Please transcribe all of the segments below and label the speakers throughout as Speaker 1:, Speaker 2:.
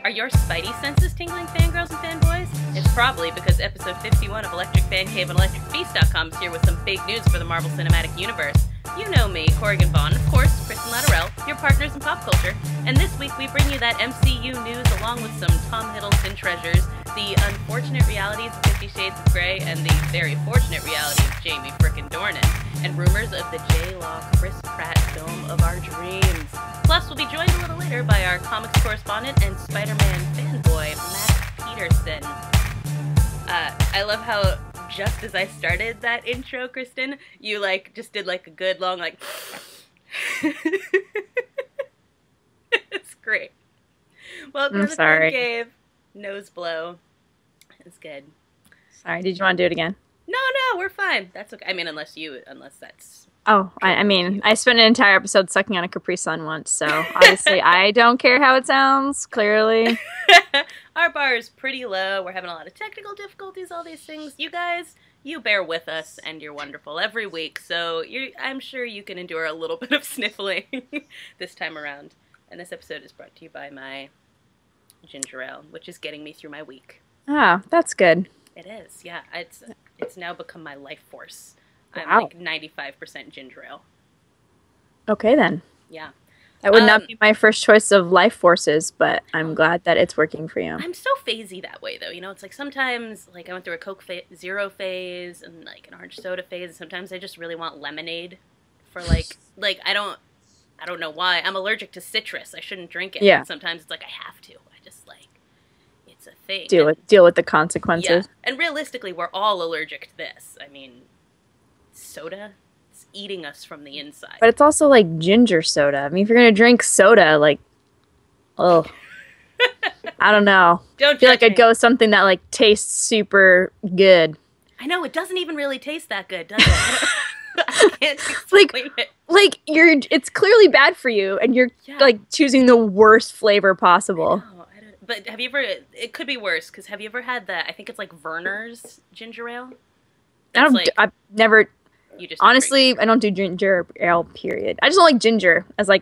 Speaker 1: Are your spidey senses tingling, fangirls and fanboys? It's probably because episode 51 of Electric Fancave and ElectricFeast.com is here with some big news for the Marvel Cinematic Universe. You know me, Corrigan, of course, Kristen Latterell, your partners in pop culture. And this week we bring you that MCU news along with some Tom Hiddleston treasures, the unfortunate realities of 50 Shades of Grey, and the very fortunate reality of Jamie frickin' Dornan, and rumors of the J.Law Chris Pratt film of our dreams. Plus, we'll be joined a little later by our comics correspondent and Spider-Man fanboy, Mack Petersen. I love how just as I started that intro, Kristen, you just did a good long It's great. Welcome to the Fancave. Nose blow. It's good.
Speaker 2: Sorry, did you want to do it again?
Speaker 1: No, we're fine. That's okay. I mean, unless that's...
Speaker 2: Oh, I spent an entire episode sucking on a Capri Sun once, so obviously I don't care how it sounds, clearly.
Speaker 1: Our bar is pretty low. We're having a lot of technical difficulties, all these things. You guys, you bear with us, and you're wonderful every week, so I'm sure you can endure a little bit of sniffling this time around. And this episode is brought to you by my ginger ale, which is getting me through my week.
Speaker 2: Ah, that's good.
Speaker 1: It is, yeah. It's now become my life force.
Speaker 2: Wow.
Speaker 1: I'm 95% ginger ale.
Speaker 2: Okay, then.
Speaker 1: Yeah.
Speaker 2: That would not be my first choice of life forces, but I'm glad that it's working for you. I'm
Speaker 1: so phasey that way, though. You know, it's sometimes, I went through a Coke Zero phase and, an orange soda phase, and sometimes I just really want lemonade for, I don't know why. I'm allergic to citrus. I shouldn't drink it.
Speaker 2: Yeah.
Speaker 1: And sometimes it's I have to. I just, it's a thing.
Speaker 2: Deal with the consequences.
Speaker 1: Yeah. And realistically, we're all allergic to this. I mean... soda, it's eating us from the inside.
Speaker 2: But it's also ginger soda. I mean, if you're gonna drink soda, oh, I don't know.
Speaker 1: Don't
Speaker 2: I feel
Speaker 1: me.
Speaker 2: I'd go with something that tastes super good.
Speaker 1: I know, it doesn't even really taste that good, does it? I can't explain it.
Speaker 2: It's clearly bad for you, and you're choosing the worst flavor possible.
Speaker 1: I know, but have you ever? It could be worse because have you ever had that? I think it's Verner's ginger ale.
Speaker 2: I've never.
Speaker 1: You just
Speaker 2: honestly, I don't do ginger ale. Period. I just don't like ginger as a
Speaker 1: I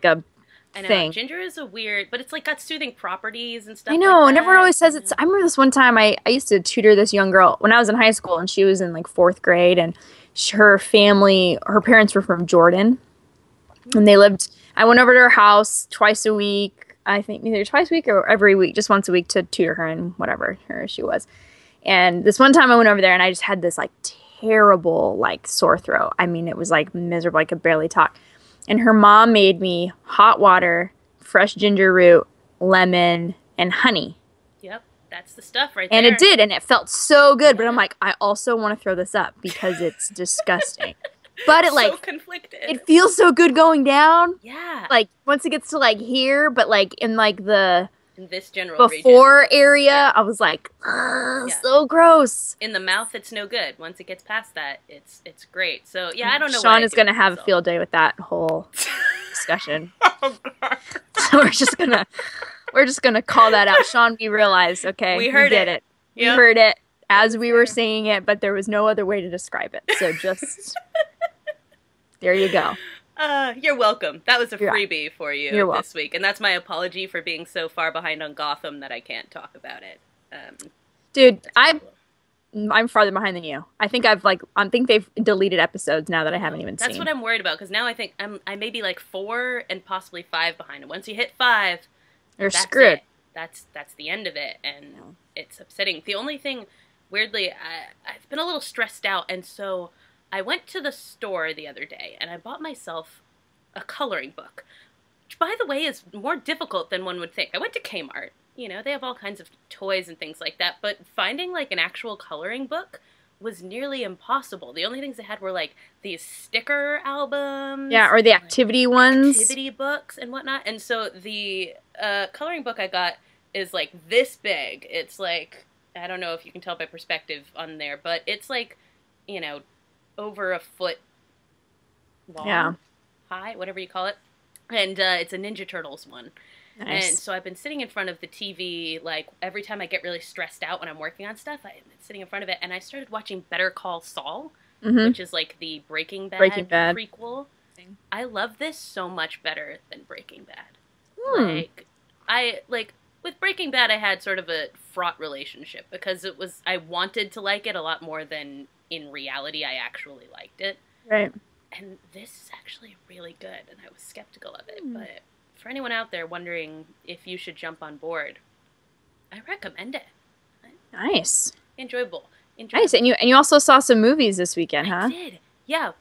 Speaker 1: know,
Speaker 2: thing.
Speaker 1: Ginger is a weird, but it's got soothing properties and stuff.
Speaker 2: I know,
Speaker 1: and
Speaker 2: everyone always says it's. I remember this one time I used to tutor this young girl when I was in high school, and she was in 4th grade, and her parents were from Jordan, and they lived. I went over to her house twice a week. I think either twice a week or every week, just once a week to tutor her and whatever she was. And this one time I went over there, and I just had this terrible sore throat. I mean, it was miserable. I could barely talk. And her mom made me hot water, fresh ginger root, lemon, and honey.
Speaker 1: Yep, that's the stuff right there.
Speaker 2: And it did, and it felt so good. But I'm I also want to throw this up because it's disgusting. But it
Speaker 1: so conflicted.
Speaker 2: It feels so good going down.
Speaker 1: Yeah.
Speaker 2: Once it gets to here, but in the
Speaker 1: in this general
Speaker 2: before
Speaker 1: region.
Speaker 2: area,
Speaker 1: yeah.
Speaker 2: I was so gross.
Speaker 1: In the mouth, it's no good. Once it gets past that, it's great. So yeah, I don't know.
Speaker 2: Sean is gonna have a field day with that whole discussion.
Speaker 1: Oh God.
Speaker 2: So we're just gonna call that out. Sean, we realized, okay,
Speaker 1: we heard
Speaker 2: it.
Speaker 1: Yep.
Speaker 2: We heard it as we were saying it, but there was no other way to describe it. So just there you go.
Speaker 1: You're welcome. That was a freebie for you this week. And that's my apology for being so far behind on Gotham that I can't talk about it.
Speaker 2: Dude, I'm farther behind than you. I think I think they've deleted episodes now that I haven't even seen.
Speaker 1: That's what I'm worried about, because now I think I may be 4 and possibly 5 behind. And once you hit 5,
Speaker 2: you're screwed.
Speaker 1: It. That's the end of it, and it's upsetting. The only thing, weirdly, I've been a little stressed out, and so I went to the store the other day, and I bought myself a coloring book, which, by the way, is more difficult than one would think. I went to Kmart. You know, they have all kinds of toys and things like that, but finding, an actual coloring book was nearly impossible. The only things they had were, these sticker albums.
Speaker 2: Yeah, or the activity ones.
Speaker 1: Activity books and whatnot. And so the coloring book I got is, this big. It's, I don't know if you can tell by perspective on there, but it's, over a foot long, high, whatever you call it. And it's a Ninja Turtles one.
Speaker 2: Nice.
Speaker 1: And so I've been sitting in front of the TV, every time I get really stressed out when I'm working on stuff, I'm sitting in front of it, and I started watching Better Call Saul, which is the Breaking Bad prequel. I love this so much better than Breaking Bad. with Breaking Bad, I had sort of a fraught relationship because I wanted to like it a lot more than in reality I actually liked it.
Speaker 2: Right.
Speaker 1: And this is actually really good, and I was skeptical of it. But for anyone out there wondering if you should jump on board, I recommend it.
Speaker 2: Nice.
Speaker 1: Enjoyable.
Speaker 2: Nice. And you also saw some movies this weekend, huh?
Speaker 1: I did. Yeah.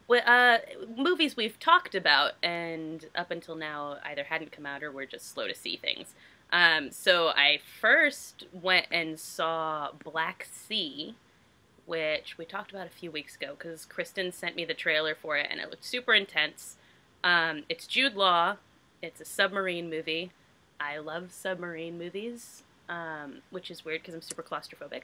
Speaker 1: Movies we've talked about, and up until now either hadn't come out or were just slow to see things. So I first went and saw Black Sea, which we talked about a few weeks ago because Kristen sent me the trailer for it, and it looked super intense. It's Jude Law. It's a submarine movie. I love submarine movies, which is weird because I'm super claustrophobic.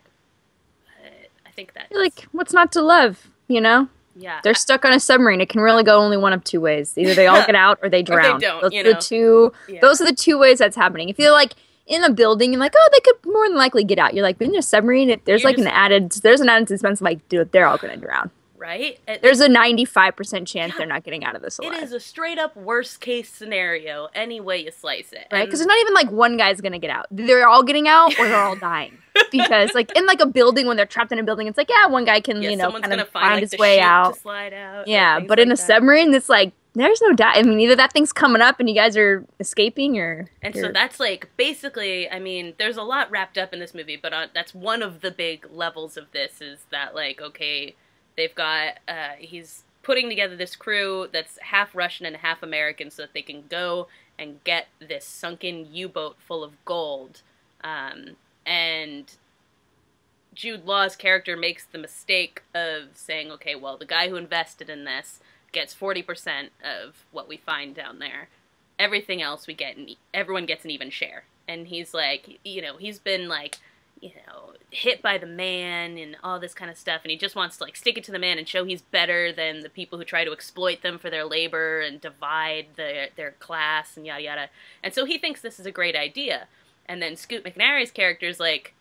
Speaker 1: But I think that's...
Speaker 2: Like, what's not to love, you know?
Speaker 1: Yeah.
Speaker 2: They're stuck on a submarine. It can really go only one of two ways. Either they all get out or they drown.
Speaker 1: Or they don't,
Speaker 2: those
Speaker 1: you
Speaker 2: are
Speaker 1: know?
Speaker 2: Those are the two ways that's happening. If you're like in a building and like, oh, they could more than likely get out. You're like, but in a submarine, there's an added suspense. Like, dude, they're all gonna drown.
Speaker 1: Right?
Speaker 2: There's a 95% chance they're not getting out of this alive.
Speaker 1: It is a straight up worst case scenario, any way you slice it.
Speaker 2: Right? Because it's not even like one guy's gonna get out. They're all getting out or they're all dying. Because like in like a building, when they're trapped in a building, it's like, yeah, one guy can, kind of find his way out.
Speaker 1: To slide out.
Speaker 2: Yeah, but in a submarine, it's like, there's no doubt. I mean, either that thing's coming up and you guys are escaping or...
Speaker 1: So that's like, basically, I mean, there's a lot wrapped up in this movie, but that's one of the big levels of this is that, like, okay, they've got, he's putting together this crew that's half Russian and half American so that they can go and get this sunken U-boat full of gold. And Jude Law's character makes the mistake of saying, okay, well, the guy who invested in this gets 40% of what we find down there. Everything else everyone gets an even share. And he's like, he's been like, hit by the man and all this kind of stuff, and he just wants to like stick it to the man and show he's better than the people who try to exploit them for their labor and divide their class and yada yada. And so he thinks this is a great idea. And then Scoot McNairy's character's like,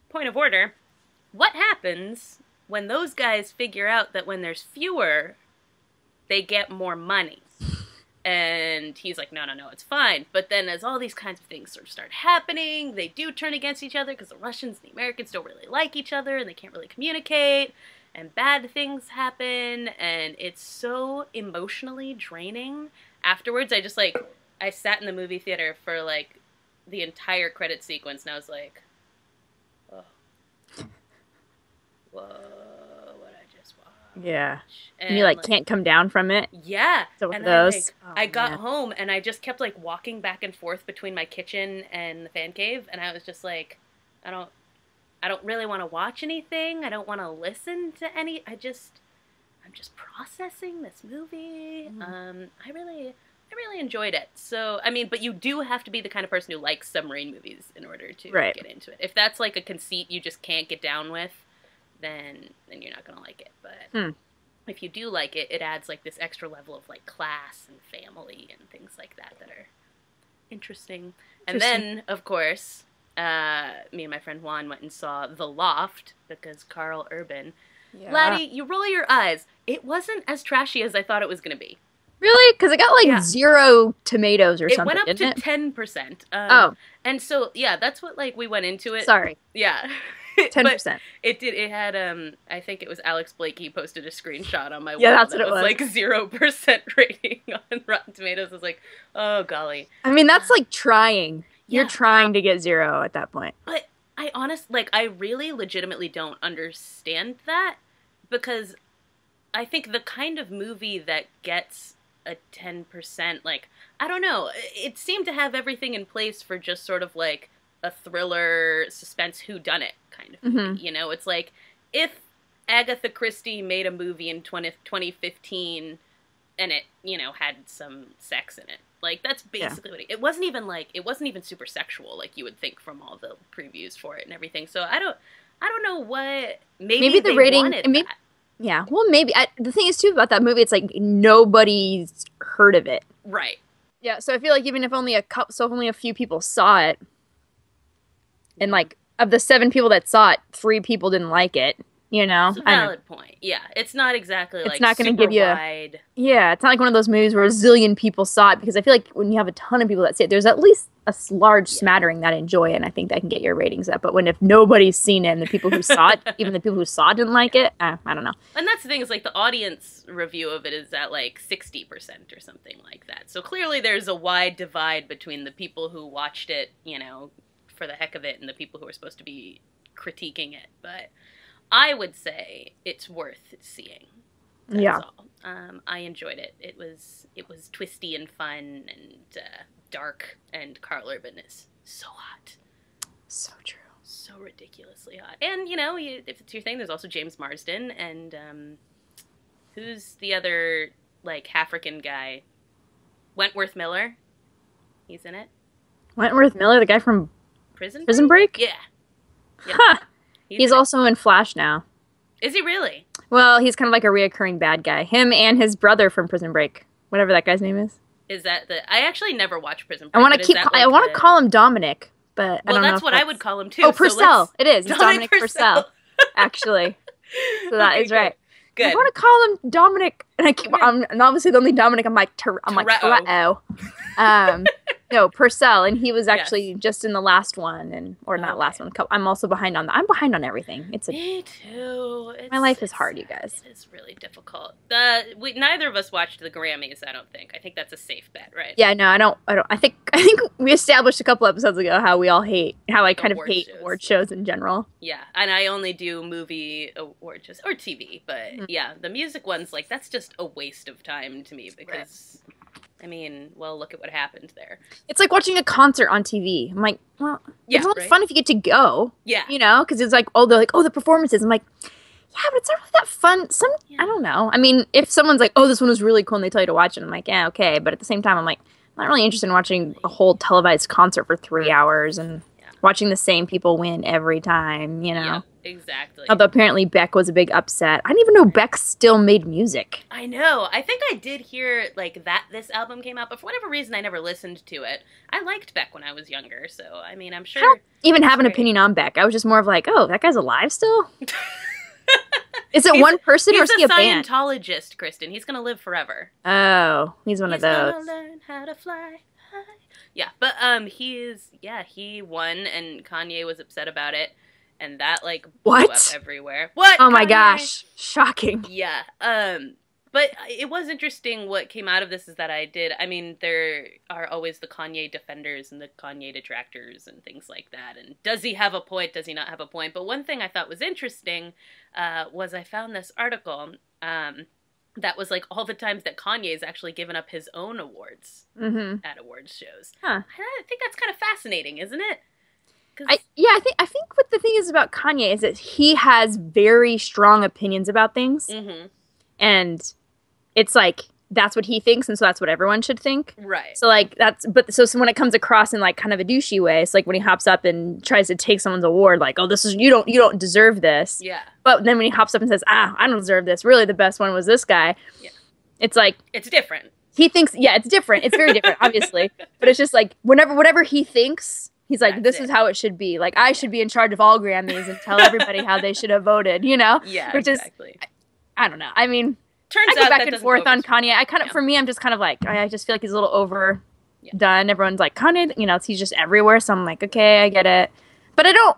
Speaker 1: point of order, what happens when those guys figure out that when there's fewer, they get more money? And he's like, no, it's fine. But then as all these kinds of things sort of start happening, they do turn against each other because the Russians and the Americans don't really like each other and they can't really communicate, and bad things happen, and it's so emotionally draining. Afterwards, I sat in the movie theater for like the entire credit sequence, and I was like, oh, whoa, what I just watched.
Speaker 2: Yeah. And you like can't come down from it.
Speaker 1: Yeah.
Speaker 2: So
Speaker 1: and
Speaker 2: those.
Speaker 1: I got home and I just kept like walking back and forth between my kitchen and the fan cave, and I was just like, I don't really want to watch anything. I don't want to listen to any. I'm just processing this movie. I really enjoyed it. So, I mean, but you do have to be the kind of person who likes submarine movies in order to get into it. If that's like a conceit you just can't get down with, then you're not going to like it. But if you do like it, it adds like this extra level of like class and family and things like that are interesting. And then, of course, me and my friend Juan went and saw The Loft because Carl Urban. Yeah. Laddie, you roll your eyes. It wasn't as trashy as I thought it was going to be.
Speaker 2: Really? Because it got like 0 tomatoes or something.
Speaker 1: It went up to 10%. And so, yeah, that's what like we went into it.
Speaker 2: Sorry.
Speaker 1: Yeah.
Speaker 2: 10%.
Speaker 1: It did. It had, I think it was Alex Blakey posted a screenshot on my wall.
Speaker 2: Yeah, that's what it was.
Speaker 1: Like 0% rating on Rotten Tomatoes. I was like, oh, golly.
Speaker 2: I mean, that's like trying. Yeah. You're trying to get 0 at that point.
Speaker 1: But I really legitimately don't understand that, because I think the kind of movie that gets a 10%, like, I don't know, it seemed to have everything in place for just sort of like a thriller, suspense, whodunit kind of movie. You know, it's like if Agatha Christie made a movie in 2015 and it, had some sex in it. Like, that's basically what it wasn't even super sexual like you would think from all the previews for it and everything. So I don't know what, maybe the rating wanted that.
Speaker 2: Yeah, well, maybe. The thing is, too, about that movie, it's like nobody's heard of it.
Speaker 1: Right.
Speaker 2: Yeah, so I feel like even if only a few people saw it, and like of the 7 people that saw it, 3 people didn't like it, you know?
Speaker 1: It's a valid point. Yeah, it's not exactly
Speaker 2: it's
Speaker 1: like
Speaker 2: not going to
Speaker 1: super
Speaker 2: give you
Speaker 1: wide.
Speaker 2: Yeah, it's not like one of those movies where a zillion people saw it, because I feel like when you have a ton of people that see it, there's at least a large smattering that enjoy it, and I think that can get your ratings up. But if nobody's seen it and the people who saw it, even the people who saw it didn't like it, I don't know.
Speaker 1: And that's the thing, is like the audience review of it is at like 60% or something like that. So clearly there's a wide divide between the people who watched it, you know, for the heck of it, and the people who are supposed to be critiquing it. But I would say it's worth seeing. That's all. I enjoyed it. It was twisty and fun and dark, and Karl Urban is so hot.
Speaker 2: So true.
Speaker 1: So ridiculously hot. And, you know, if it's your thing, there's also James Marsden, and who's the other, like, African guy? Wentworth Miller? He's in it.
Speaker 2: Wentworth Miller, the guy from
Speaker 1: Prison
Speaker 2: Break?
Speaker 1: Yeah. Yep.
Speaker 2: Huh. He's also in Flash now.
Speaker 1: Is he really?
Speaker 2: Well, he's kind of like a reoccurring bad guy. Him and his brother from Prison Break. Whatever that guy's name is.
Speaker 1: Is that I actually never watched Prison Break.
Speaker 2: I want to call him Dominic, but I don't know.
Speaker 1: Well, that's what I would call him too.
Speaker 2: Oh, Purcell. It is. It's
Speaker 1: Dominic
Speaker 2: Purcell. Actually. So that is right.
Speaker 1: Good.
Speaker 2: I want to call him Dominic, and I'm obviously the only Dominic. I'm like Toretto. No, Purcell, and he was actually just in the last one, not last one. I'm also behind on that. I'm behind on everything. Me
Speaker 1: too.
Speaker 2: My life is hard, you guys.
Speaker 1: It is really difficult. Neither of us watched the Grammys. I don't think. I think that's a safe bet, right?
Speaker 2: Yeah, no, I don't. I think we established a couple episodes ago how I kind of hate award shows in general.
Speaker 1: Yeah, and I only do movie award shows or TV, but yeah, the music ones, like, that's just a waste of time to me because. Right. I mean, well, look at what happened there.
Speaker 2: It's like watching a concert on TV. I'm like, well, it's not fun if you get to go.
Speaker 1: Yeah.
Speaker 2: You know, because it's like, they're like, the performances. I'm like, yeah, but it's not really that fun. I don't know. I mean, if someone's like, this one was really cool, and they tell you to watch it, I'm like, yeah, okay. But at the same time, I'm like, I'm not really interested in watching a whole televised concert for 3 hours and watching the same people win every time, you know?
Speaker 1: Yeah, exactly.
Speaker 2: Although apparently Beck was a big upset. I didn't even know Beck still made music.
Speaker 1: I know. I think I did hear, like, that this album came out, but for whatever reason I never listened to it. I liked Beck when I was younger, so, I mean, I'm sure...
Speaker 2: I don't even have an opinion on Beck. I was just more of like, that guy's alive still? Is it one person or is he a band?
Speaker 1: He's a Scientologist, Kristen. He's gonna live forever.
Speaker 2: Oh, he's one of those.
Speaker 1: He's gonna learn how to fly high. Yeah, but he won, and Kanye was upset about it, and that, like, blew up everywhere. What?
Speaker 2: Oh my gosh, shocking.
Speaker 1: Yeah, but it was interesting what came out of this is that I mean, there are always the Kanye defenders and the Kanye detractors and things like that, and does he have a point, does he not have a point? But one thing I thought was interesting was I found this article, that was, like, all the times that Kanye's actually given up his own awards at awards shows. Huh. I think that's kind of fascinating, isn't it?
Speaker 2: I think what the thing is about Kanye is that he has very strong opinions about things. And it's like, that's what he thinks, and so that's what everyone should think.
Speaker 1: Right.
Speaker 2: So, like, so when it comes across in, like, kind of a douchey way, it's like when he hops up and tries to take someone's award, like, you don't deserve this.
Speaker 1: Yeah.
Speaker 2: But then when he hops up and says, I don't deserve this, really the best one was this guy. Yeah. It's like...
Speaker 1: It's different.
Speaker 2: He thinks, it's different. It's very different, obviously. But it's just like, whatever he thinks, he's like, this is how it should be. Like, I should be in charge of all Grammys and tell everybody how they should have voted, you know?
Speaker 1: Yeah,
Speaker 2: which
Speaker 1: exactly.
Speaker 2: I don't know. I mean...
Speaker 1: Turns
Speaker 2: I
Speaker 1: out
Speaker 2: go back and forth on Kanye. For me, I'm just kind of like, I just feel like he's a little overdone. Everyone's like, Kanye, you know, he's just everywhere. So I'm like, okay, I get it. But I don't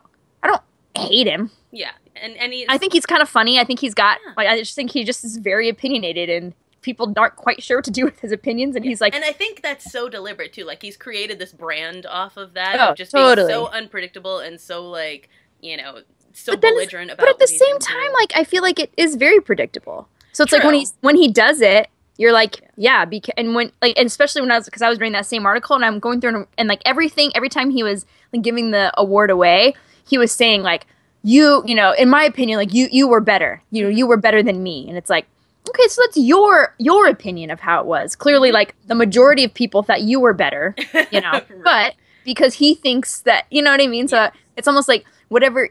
Speaker 2: hate him.
Speaker 1: Yeah. And
Speaker 2: I think he's kind of funny. I think he's got, like, I just think he just is very opinionated, and people aren't quite sure what to do with his opinions. And he's like,
Speaker 1: and I think that's so deliberate too. Like, he's created this brand off of that. Of just being so unpredictable and so, like, you know, so belligerent about it.
Speaker 2: But at the same time, like, I feel like it is very predictable. So it's like when he does it, you're like, and especially when because I was reading that same article, and I'm going through and like every time he was like giving the award away, he was saying like, you know, in my opinion, like you were better, you know, you were better than me, and it's like, okay, so that's your opinion of how it was. Clearly, like the majority of people thought you were better, you know, right. But because he thinks that, you know what I mean? So it's almost like whatever.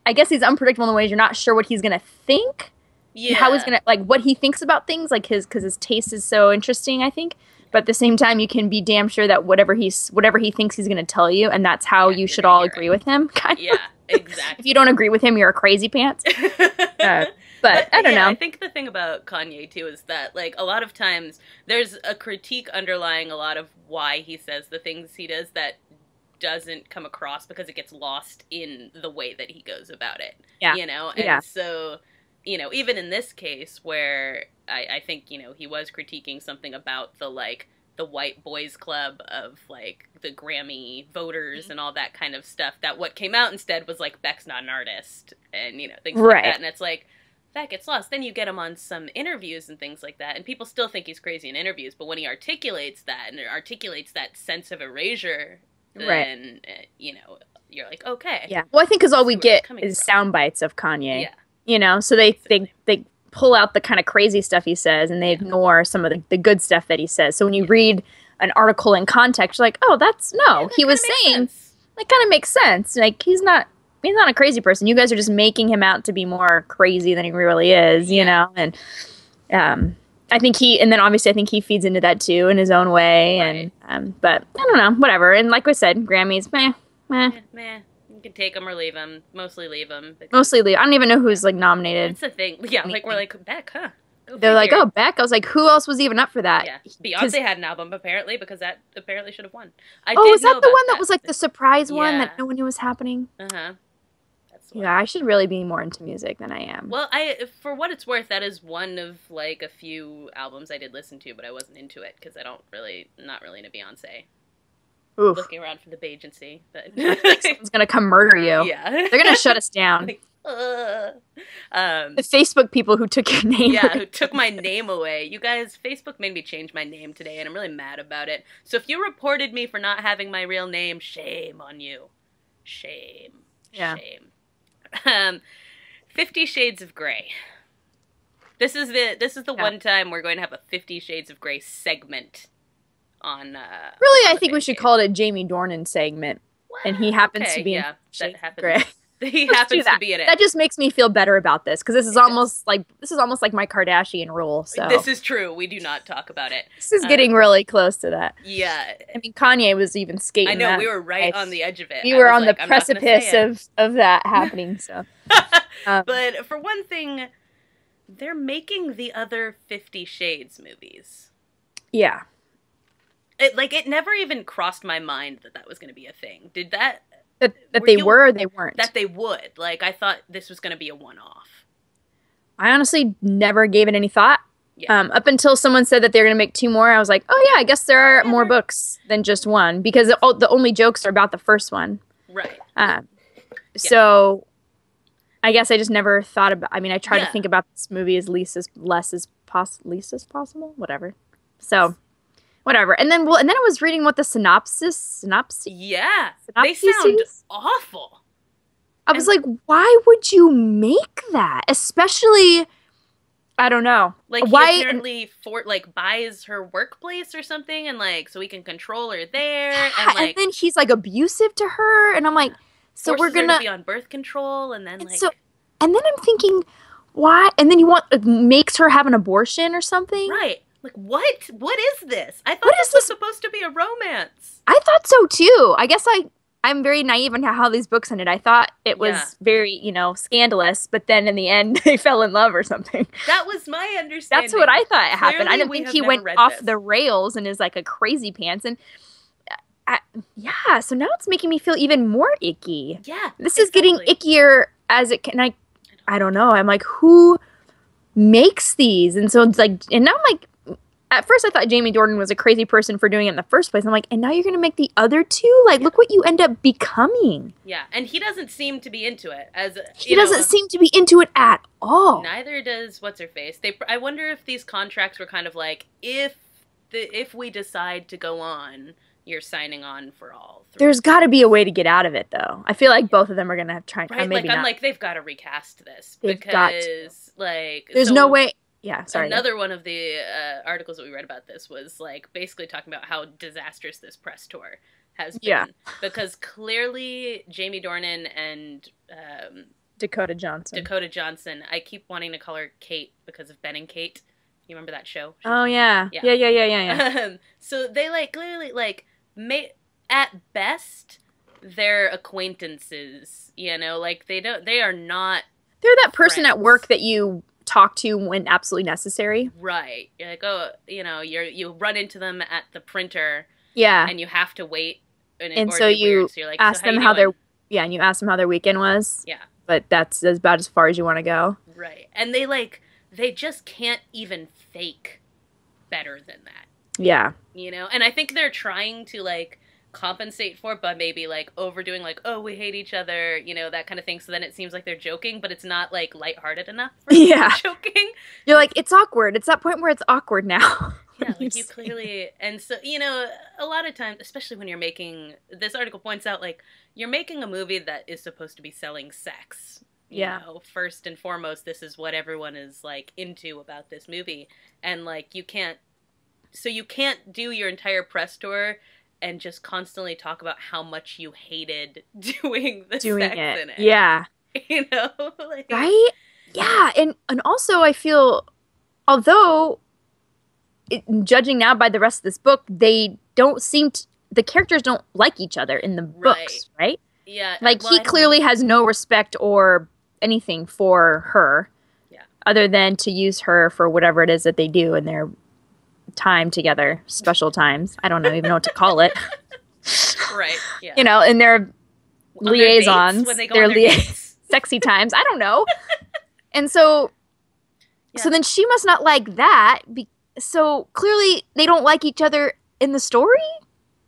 Speaker 2: I guess he's unpredictable in the ways you're not sure what he's gonna think. Yeah. How he's gonna, like, what he thinks about things, like because his taste is so interesting, I think. But at the same time, you can be damn sure that whatever he thinks he's gonna tell you, and that's how you should all agree with him. Kind of.
Speaker 1: Yeah, Exactly.
Speaker 2: If you don't agree with him, you're a crazy pants. But I don't know.
Speaker 1: I think the thing about Kanye, too, is that, like, a lot of times there's a critique underlying a lot of why he says the things he does that doesn't come across because it gets lost in the way that he goes about it.
Speaker 2: Yeah.
Speaker 1: You know? And so, you know, even in this case where I think, you know, he was critiquing something about the, like, the white boys club of, like, the Grammy voters and all that kind of stuff, that what came out instead was, like, Beck's not an artist and, you know, things like that. And it's like, that gets lost. Then you get him on some interviews and things like that, and people still think he's crazy in interviews, but when he articulates that, and articulates that sense of erasure, then, you know, you're like, okay.
Speaker 2: Yeah. Well, I think because all we get is sound bites of Kanye. Yeah. You know, so they pull out the kind of crazy stuff he says, and they ignore some of the good stuff that he says. So when you read an article in context, you're like, oh, he was saying, that kind of makes sense. Like, he's not a crazy person. You guys are just making him out to be more crazy than he really is, you know? And I think obviously I think he feeds into that too in his own way. And but I don't know, whatever. And like I said, Grammys, meh.
Speaker 1: You can take them or leave them. Mostly leave them.
Speaker 2: Mostly leave. I don't even know who's like nominated.
Speaker 1: That's the thing. Yeah, like we're like, Beck, huh?
Speaker 2: They're like, oh, Beck? I was like, who else was even up for that?
Speaker 1: Yeah. Beyonce had an album, apparently, because that apparently should have won.
Speaker 2: Was that the one that was like the surprise one that no one knew was happening?
Speaker 1: Uh-huh.
Speaker 2: Yeah, I should really be more into music than I am.
Speaker 1: Well, for what it's worth, that is one of, like, a few albums I did listen to, but I wasn't into it, because not really into Beyonce. Oof. Looking around for the Bagency. But
Speaker 2: someone's going to come murder you.
Speaker 1: Yeah.
Speaker 2: They're going to shut us down. The Facebook people who took your name.
Speaker 1: Yeah, who took my name away. You guys, Facebook made me change my name today, and I'm really mad about it. So if you reported me for not having my real name, shame on you. Shame.
Speaker 2: Yeah.
Speaker 1: Shame. 50 Shades of Grey. This is the one time we're going to have a 50 Shades of Grey segment on
Speaker 2: really, I think we should call it a Jamie Dornan segment. Well, and he happens to be in Shades of Grey.
Speaker 1: He happens to be in it.
Speaker 2: That just makes me feel better about this, because this is almost like my Kardashian rule. So
Speaker 1: this is true. We do not talk about it.
Speaker 2: This is getting really close to that.
Speaker 1: Yeah.
Speaker 2: I mean, Kanye was even skating.
Speaker 1: I know, we were right on the edge of it.
Speaker 2: We were on the precipice of that happening. So,
Speaker 1: but for one thing, they're making the other 50 Shades movies.
Speaker 2: Yeah.
Speaker 1: It never even crossed my mind that was going to be a thing. Did that?
Speaker 2: That they were or they weren't?
Speaker 1: That they would. Like, I thought this was going to be a one-off.
Speaker 2: I honestly never gave it any thought.
Speaker 1: Yeah.
Speaker 2: Up until someone said that they're going to make 2 more, I was like, oh yeah, I guess there are more books than just one, because the only jokes are about the first one.
Speaker 1: Right.
Speaker 2: So I guess I just never thought about, I mean, I tried to think about this movie as least as possible, whatever. So... whatever. And then I was reading what the synopsis.
Speaker 1: Yeah. They sound awful.
Speaker 2: I was like, why would you make that? Especially, I don't know.
Speaker 1: Like,
Speaker 2: why,
Speaker 1: he apparently buys her workplace or something, and like, so he can control her there. And
Speaker 2: then he's like abusive to her, and I'm like, so we're gonna
Speaker 1: be on birth control, and then like,
Speaker 2: and then I'm thinking, why? And then makes her have an abortion or something,
Speaker 1: right? Like, what? What is this? I thought this was supposed to be a romance.
Speaker 2: I thought so, too. I guess I'm very naive in how these books ended. I thought it was very, scandalous, but then in the end, they fell in love or something.
Speaker 1: That was my understanding.
Speaker 2: That's what I thought happened. I didn't think he went off the rails and is like a crazy pants. And so now it's making me feel even more icky.
Speaker 1: Yeah,
Speaker 2: this is getting ickier as it can. I don't know. I'm like, who makes these? And so it's like, and now I'm like, at first I thought Jamie Dornan was a crazy person for doing it in the first place. I'm like, and now you're going to make the other 2? Like, look what you end up becoming.
Speaker 1: Yeah, and he doesn't seem to be into it.
Speaker 2: He doesn't seem to be into it at all.
Speaker 1: Neither does What's-Her-Face. I wonder if these contracts were kind of like, if we decide to go on, you're signing on for all 3.
Speaker 2: There's got to be a way to get out of it, though. I feel like both of them are going to have to try.
Speaker 1: Right, I'm like, they've got to recast this. Because, like...
Speaker 2: There's no way... Yeah, sorry.
Speaker 1: Another one of the articles that we read about this was, like, basically talking about how disastrous this press tour has been.
Speaker 2: Yeah.
Speaker 1: Because clearly Jamie Dornan and...
Speaker 2: Dakota Johnson. I keep wanting to call her Kate because of Ben and Kate. You remember that show? Oh, yeah. Yeah.
Speaker 1: So they, like, clearly, like, at best, they're acquaintances, you know, like they are not.
Speaker 2: They're that person
Speaker 1: friends
Speaker 2: at work that you talk to when absolutely necessary.
Speaker 1: Right. You're like, oh, you know, you run into them at the printer.
Speaker 2: Yeah.
Speaker 1: And you have to wait.
Speaker 2: And so you like, ask them how their and you ask them how their weekend was.
Speaker 1: Yeah.
Speaker 2: But that's about as far as you want to go.
Speaker 1: Right. And they just can't even fake better than that.
Speaker 2: Yeah.
Speaker 1: You know? And I think they're trying to, like, compensate for it by maybe, like, overdoing, like, oh, we hate each other, you know, that kind of thing. So then it seems like they're joking, but it's not, like, lighthearted enough for joking.
Speaker 2: You're like, it's awkward. It's that point where it's awkward now.
Speaker 1: Yeah, like, you clearly... And so, you know, a lot of times, especially when you're making... This article points out, like, you're making a movie that is supposed to be selling sex. You know, first and foremost, this is what everyone is, like, into about this movie. And, like, you can't do your entire press tour and just constantly talk about how much you hated doing sex in it.
Speaker 2: Yeah.
Speaker 1: You know? Like,
Speaker 2: right? Yeah. And also I feel, although, judging now by the rest of this book, they don't seem to, the characters don't like each other in the books, right?
Speaker 1: Yeah.
Speaker 2: Like, he clearly has no respect or anything for her. Yeah. Other than to use her for whatever it is that they do in their time together, special times. I don't even know what to call it.
Speaker 1: Right. Yeah.
Speaker 2: You know, in their liaisons,
Speaker 1: their
Speaker 2: sexy times. I don't know. And so then she must not like that. So clearly they don't like each other in the story.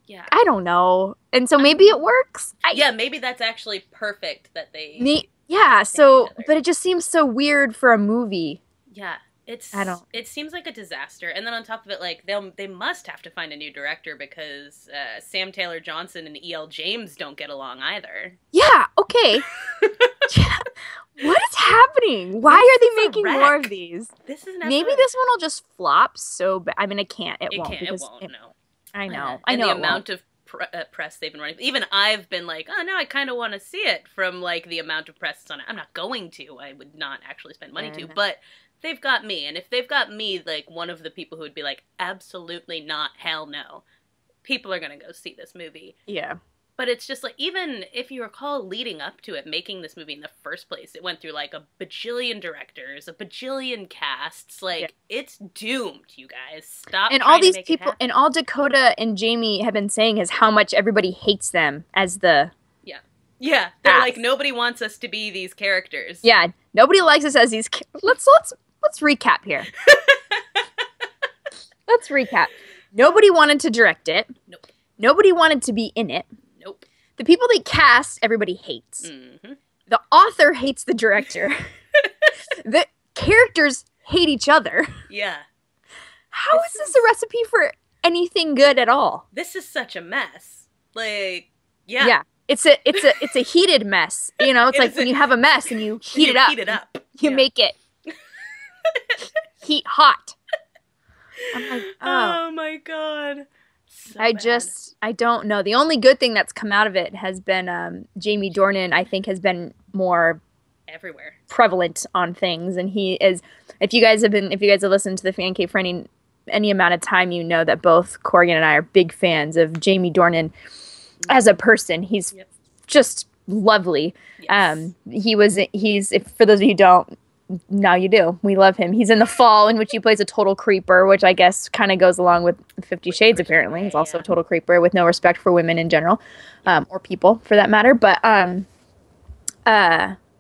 Speaker 2: Yeah. I don't know. And so maybe it works.
Speaker 1: Maybe that's actually perfect that they.
Speaker 2: But it just seems so weird for a movie.
Speaker 1: Yeah. It seems like a disaster. And then on top of it, like, they must have to find a new director because Sam Taylor Johnson and E.L. James don't get along either.
Speaker 2: Yeah, okay. What is happening? Why are they making more of these? Maybe this one will just flop so bad. I mean, it can't. It won't.
Speaker 1: It won't, no.
Speaker 2: I know.
Speaker 1: And the amount of press they've been running. Even I've been like, oh, no, I kind of want to see it from, like, the amount of press on it. I'm not going to. I would not actually spend money to. But they've got me. And if they've got me, like, one of the people who would be like, absolutely not, hell no, people are going to go see this movie. Yeah. But it's just like, even if you recall leading up to it, making this movie in the first place, it went through like a bajillion directors, a bajillion casts. Like, it's doomed, you guys. Stop. And all these people, and
Speaker 2: all Dakota and Jamie have been saying is how much everybody hates them as the.
Speaker 1: Yeah. They're like, nobody wants us to be these characters.
Speaker 2: Yeah. Nobody likes us as these. Let's recap here. Let's recap. Nobody wanted to direct it.
Speaker 1: Nope.
Speaker 2: Nobody wanted to be in it.
Speaker 1: Nope.
Speaker 2: The people they cast, everybody hates. Mm-hmm. The author hates the director. The characters hate each other.
Speaker 1: Yeah.
Speaker 2: How is this a recipe for anything good at all?
Speaker 1: This is such a mess. Like, yeah.
Speaker 2: Yeah. It's a heated mess. You know, it's like when you have a mess and you heat it up. You make it heat hot. I'm like,
Speaker 1: oh my God. So
Speaker 2: I don't know. The only good thing that's come out of it has been Jamie Dornan, I think, has been more
Speaker 1: everywhere
Speaker 2: prevalent on things. And he is, if you guys have listened to the Fancave for any amount of time, you know that both Corrigan and I are big fans of Jamie Dornan as a person. He's just lovely. Yes. He's for those of you who don't, now you do. We love him. He's in The Fall, in which he plays a total creeper, which I guess kind of goes along with 50 Shades, apparently. He's also a total creeper with no respect for women in general, or people, for that matter. But, and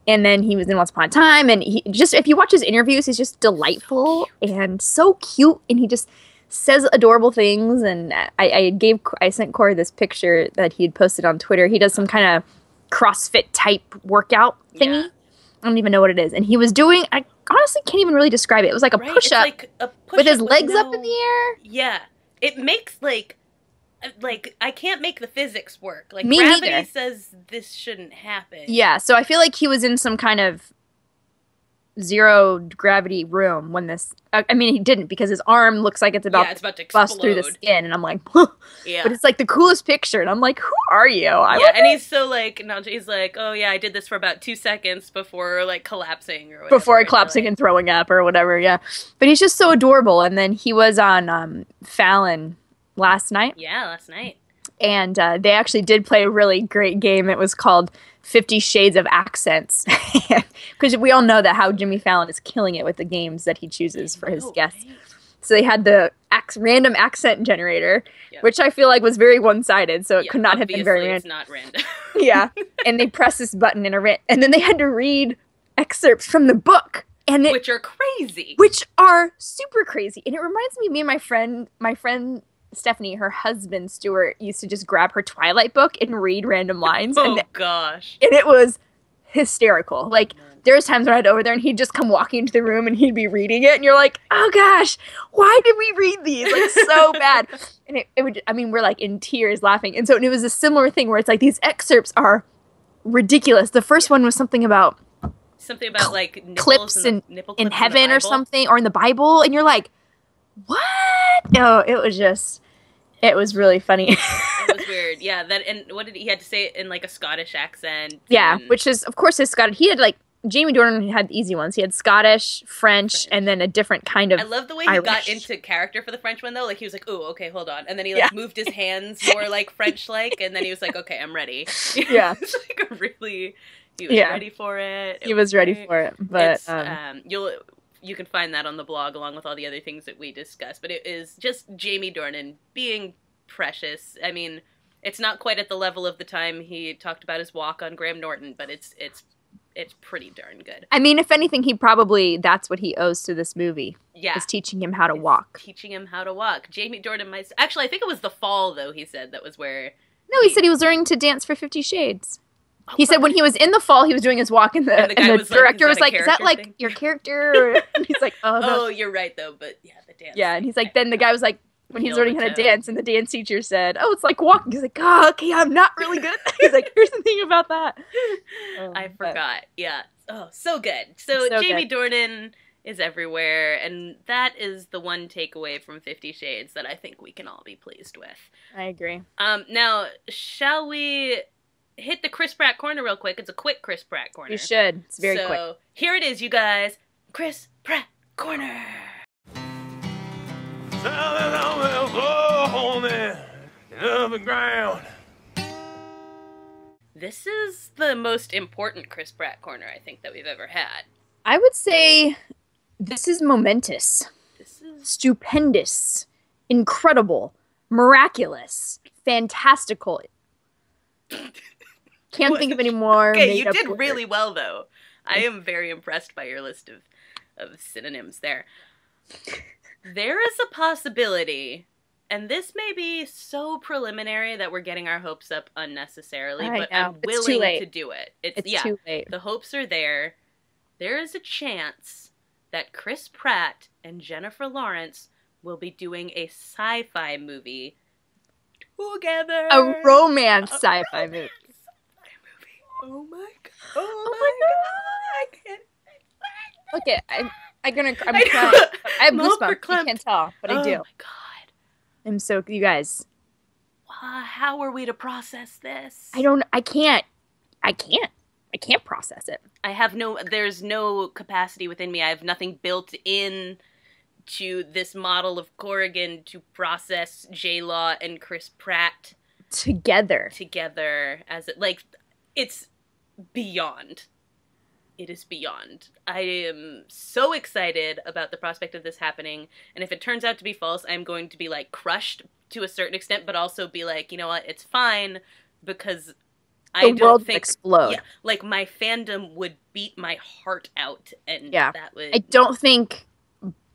Speaker 2: then he was in Once Upon a Time, and he just, if you watch his interviews, he's just delightful and so cute, and he just says adorable things. And I sent Corey this picture that he had posted on Twitter. He does some kind of CrossFit type workout thingy. Yeah. I don't even know what it is. And he was doing, I honestly can't even really describe it. It was like a push-up like with his legs up in the air.
Speaker 1: Yeah. It makes, like, I can't make the physics work. Like,
Speaker 2: Me
Speaker 1: gravity
Speaker 2: neither.
Speaker 1: says this shouldn't happen.
Speaker 2: Yeah, so I feel like he was in some kind of zero gravity room when this, I mean, he didn't, because his arm looks like it's about to bust through the skin, and I'm like, yeah. But it's like the coolest picture, and I'm like, who are you?
Speaker 1: And he's so like, no, he's like, oh yeah, I did this for about 2 seconds before like collapsing or whatever.
Speaker 2: Before collapsing and throwing up or whatever, yeah. But he's just so adorable. And then he was on Fallon last night.
Speaker 1: Yeah, last night.
Speaker 2: And they actually did play a really great game. It was called 50 Shades of Accents. Because we all know that how Jimmy Fallon is killing it with the games that he chooses for his guests. Right? So they had the random accent generator, which I feel like was very one-sided, so it could not have been very random.
Speaker 1: It's not random.
Speaker 2: Yeah. And they pressed this button and then they had to read excerpts from the book.
Speaker 1: Which are crazy.
Speaker 2: Which are super crazy. And it reminds me of my friend Stephanie, her husband, Stuart, used to just grab her Twilight book and read random lines.
Speaker 1: Gosh.
Speaker 2: And it was hysterical. Like, there's times when I'd over there and he'd just come walking into the room and he'd be reading it. And you're like, oh gosh, why did we read these? Like, so bad. And it would, we're like in tears laughing. And it was a similar thing where it's like these excerpts are ridiculous. The first one was something about
Speaker 1: like
Speaker 2: clips
Speaker 1: in
Speaker 2: heaven or something, or in the Bible. And you're like, what? No, it was really funny.
Speaker 1: It was weird. Yeah, and what did he had to say it in like a Scottish accent?
Speaker 2: Yeah, which is of course his Scottish. He had like Jamie Dornan had the easy ones. He had Scottish, French, and then a different kind of
Speaker 1: I love the way
Speaker 2: Irish.
Speaker 1: He got into character for the French one though. Like he was like, "Oh, okay, hold on," and then he like moved his hands more like French-like, and then he was like, "Okay, I'm ready."
Speaker 2: Yeah,
Speaker 1: it's like he was ready for it.
Speaker 2: He was ready for it, but
Speaker 1: you can find that on the blog along with all the other things that we discussed. But it is just Jamie Dornan being precious. I mean, it's not quite at the level of the time he talked about his walk on Graham Norton, but it's pretty darn good.
Speaker 2: I mean, if anything, that's what he owes to this movie. Yeah. Is teaching him how to walk.
Speaker 1: Teaching him how to walk. Jamie Dornan actually, I think it was The Fall, though, he said that was where...
Speaker 2: No, he said he was learning to dance for 50 Shades. He said when he was in The Fall, he was doing his walk, and the director was like, is that like your character? And he's like, oh, no.
Speaker 1: Oh, you're right, though, but yeah, the dance.
Speaker 2: Yeah, and he's like, then the guy was like, when he was learning how to dance, and the dance teacher said, oh, it's like walking. He's like, oh, okay, I'm not really good. He's like, here's the thing about that.
Speaker 1: I forgot. Yeah. Oh, so good. So Jamie Dornan is everywhere, and that is the one takeaway from 50 Shades that I think we can all be pleased with.
Speaker 2: I agree.
Speaker 1: Now, shall we hit the Chris Pratt corner real quick? It's a quick Chris Pratt corner.
Speaker 2: You should. It's very quick.
Speaker 1: So here it is, you guys. Chris Pratt corner. This is the most important Chris Pratt corner I think that we've ever had.
Speaker 2: I would say this is momentous.
Speaker 1: This is
Speaker 2: stupendous, incredible, miraculous, fantastical. Can't think of any more.
Speaker 1: Okay, you did really well though. I am very impressed by your list of synonyms there. There is a possibility, and this may be so preliminary that we're getting our hopes up unnecessarily, but I'm willing to do it. It's too late. The hopes are there. There is a chance that Chris Pratt and Jennifer Lawrence will be doing a sci-fi movie together.
Speaker 2: A romance sci-fi movie.
Speaker 1: Oh my god. Oh my god. I can't.
Speaker 2: Okay, I'm crying. I have goosebumps. You can't tell, but I do. Oh my god. I'm so, you guys.
Speaker 1: How are we to process this?
Speaker 2: I can't process it.
Speaker 1: There's no capacity within me. I have nothing built in to this model of Corrigan to process J.Law and Chris Pratt
Speaker 2: together
Speaker 1: as it's beyond. It is beyond. I am so excited about the prospect of this happening, and if it turns out to be false, I'm going to be like crushed to a certain extent, but also be like, you know what, it's fine, because
Speaker 2: the world would explode.
Speaker 1: Yeah, like my fandom would beat my heart out, and that would.
Speaker 2: I don't think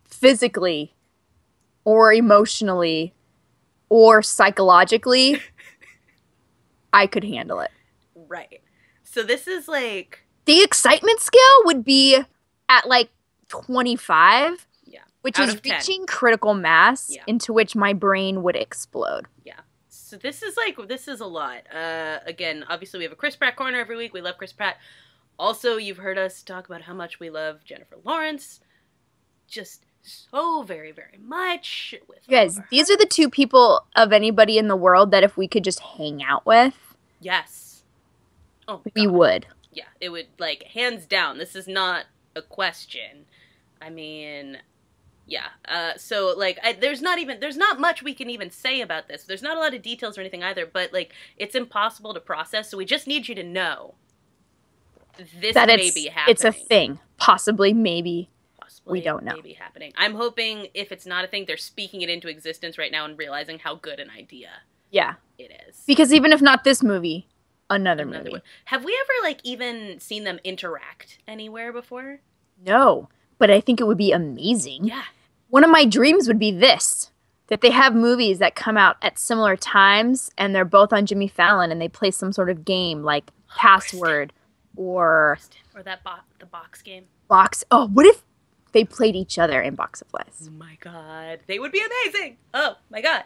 Speaker 2: physically, or emotionally, or psychologically, I could handle it.
Speaker 1: Right. So this is like.
Speaker 2: The excitement scale would be at like 25, which is reaching critical mass into which my brain would explode.
Speaker 1: Yeah. So this is a lot. Again, obviously we have a Chris Pratt corner every week. We love Chris Pratt. Also, you've heard us talk about how much we love Jennifer Lawrence. Just so very, very much.
Speaker 2: You guys, these are the two people of anybody in the world that if we could just hang out with.
Speaker 1: Yes. Oh,
Speaker 2: we would.
Speaker 1: Yeah, it would, like, hands down, this is not a question. I mean, Yeah. So, like, there's not much we can even say about this. There's not a lot of details or anything either, but, like, it's impossible to process, so we just need you to know this may be happening.
Speaker 2: It's a thing. Possibly, maybe. We don't know.
Speaker 1: Maybe happening. I'm hoping if it's not a thing, they're speaking it into existence right now and realizing how good an idea it is.
Speaker 2: Because even if not this movie, another movie.
Speaker 1: Have we ever, like, even seen them interact anywhere before?
Speaker 2: No, but I think it would be amazing.
Speaker 1: Yeah.
Speaker 2: One of my dreams would be this, that they have movies that come out at similar times and they're both on Jimmy Fallon and they play some sort of game like Password or
Speaker 1: that the box game.
Speaker 2: Oh, what if they played each other in Box of Lies?
Speaker 1: Oh my god. They would be amazing. Oh my god.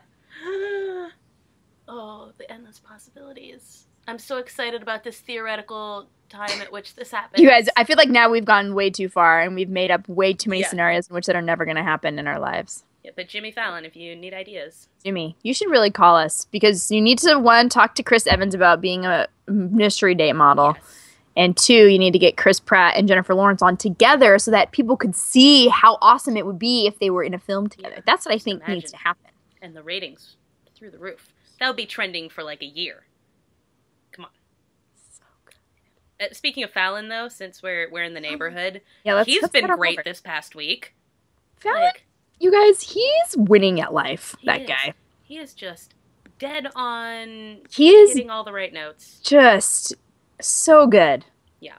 Speaker 1: Oh, the endless possibilities. I'm so excited about this theoretical time at which this happens.
Speaker 2: You guys, I feel like now we've gone way too far and we've made up way too many scenarios in which that are never going to happen in our lives.
Speaker 1: Yeah, but Jimmy Fallon, if you need ideas.
Speaker 2: Jimmy, you should really call us because you need to, one, talk to Chris Evans about being a mystery date model.
Speaker 1: Yes.
Speaker 2: And two, you need to get Chris Pratt and Jennifer Lawrence on together so that people could see how awesome it would be if they were in a film together. That's what I think needs to happen.
Speaker 1: And the ratings through the roof. That would be trending for like a year. Come on.
Speaker 2: So good.
Speaker 1: Speaking of Fallon, though, since we're in the neighborhood,
Speaker 2: let's
Speaker 1: been great this past week.
Speaker 2: Fallon, you guys, he's winning at life, that guy.
Speaker 1: He is just dead on.
Speaker 2: He is
Speaker 1: hitting all the right notes.
Speaker 2: Just so good.
Speaker 1: Yeah.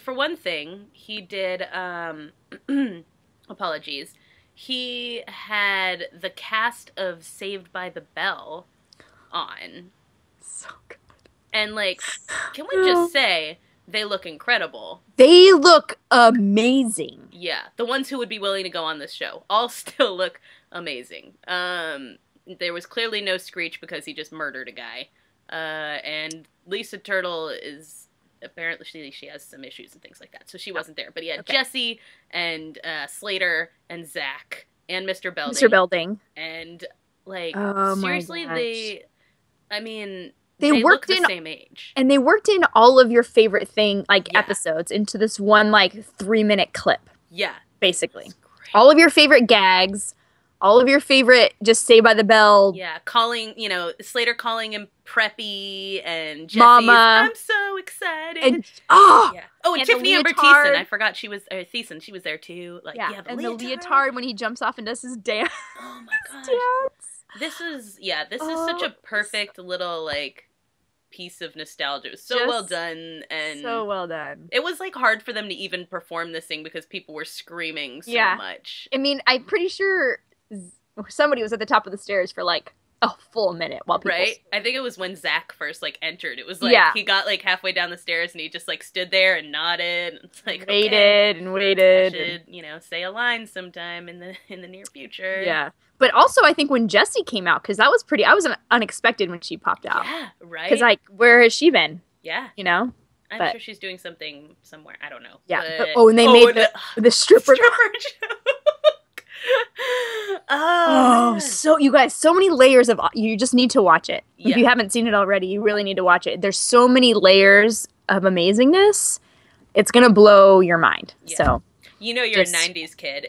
Speaker 1: For one thing, he did, apologies, he had the cast of Saved by the Bell on.
Speaker 2: So good.
Speaker 1: And, like, can we just say, they look incredible.
Speaker 2: They look amazing.
Speaker 1: Yeah. The ones who would be willing to go on this show all still look amazing. There was clearly no Screech because he just murdered a guy. And Lisa Turtle is apparently she has some issues and things like that, so she wasn't there. But he had Jesse and Slater and Zach and Mr. Belding. And like seriously, they look the same age, and they worked in all of your favorite episodes into this one 3-minute clip. Yeah, basically, all of your favorite gags. All of your favorite, just Saved by the Bell. Yeah, Slater calling him Preppy, and Jesse's,
Speaker 2: Mama.
Speaker 1: I'm so excited.
Speaker 2: And
Speaker 1: Tiffany Amber Thiessen. I forgot she was, Thiessen, she was there too.
Speaker 2: The leotard when he jumps off and does his dance.
Speaker 1: Oh my gosh. This is such a perfect little, piece of nostalgia. It was so well done. And
Speaker 2: so well done.
Speaker 1: It was, hard for them to even perform this thing because people were screaming so much.
Speaker 2: I mean, I'm pretty sure somebody was at the top of the stairs for a full minute while people
Speaker 1: I think it was when Zach first entered. It was he got halfway down the stairs and he just stood there and nodded. And it's
Speaker 2: waited.
Speaker 1: I should say a line sometime in the near future.
Speaker 2: Yeah, but also I think when Jessie came out, because that was I was unexpected when she popped out.
Speaker 1: Yeah, right.
Speaker 2: Because where has she been?
Speaker 1: Yeah,
Speaker 2: I'm
Speaker 1: sure she's doing something somewhere. I don't know.
Speaker 2: Yeah. And they made the stripper
Speaker 1: joke.
Speaker 2: So you guys, so many layers of, you just need to watch it. If you haven't seen it already, you really need to watch it. There's so many layers of amazingness. It's going to blow your mind. Yeah. So
Speaker 1: you're a 90s kid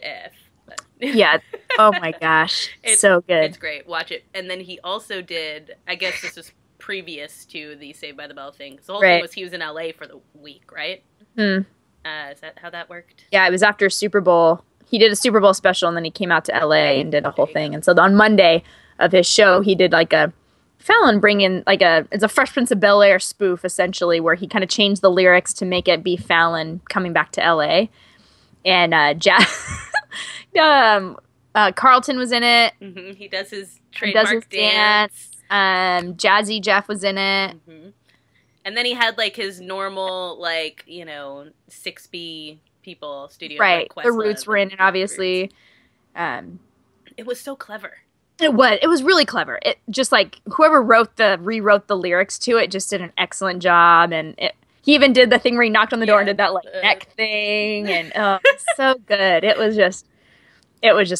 Speaker 2: yeah. Oh my gosh. It's so good.
Speaker 1: It's great. Watch it. And then he also did, I guess this was previous to the Saved by the Bell thing. So the whole thing was he was in LA for the week, right? Is that how that worked?
Speaker 2: Yeah, it was after Super Bowl. He did a Super Bowl special, and then he came out to LA and did a whole thing. And so on Monday of his show, he did a Fallon bring in it's a Fresh Prince of Bel Air spoof, essentially, where he kind of changed the lyrics to make it be Fallon coming back to LA. And Carlton was in it.
Speaker 1: Mm-hmm. He does his trademark dance.
Speaker 2: Jazzy Jeff was in it.
Speaker 1: Mm-hmm. And then he had his normal 6B people studio,
Speaker 2: right? The Roots were in it, obviously.
Speaker 1: It was so clever.
Speaker 2: It was really clever. It just whoever rewrote the lyrics to it just did an excellent job, and he even did the thing where he knocked on the door and did that neck thing, and so good. It was just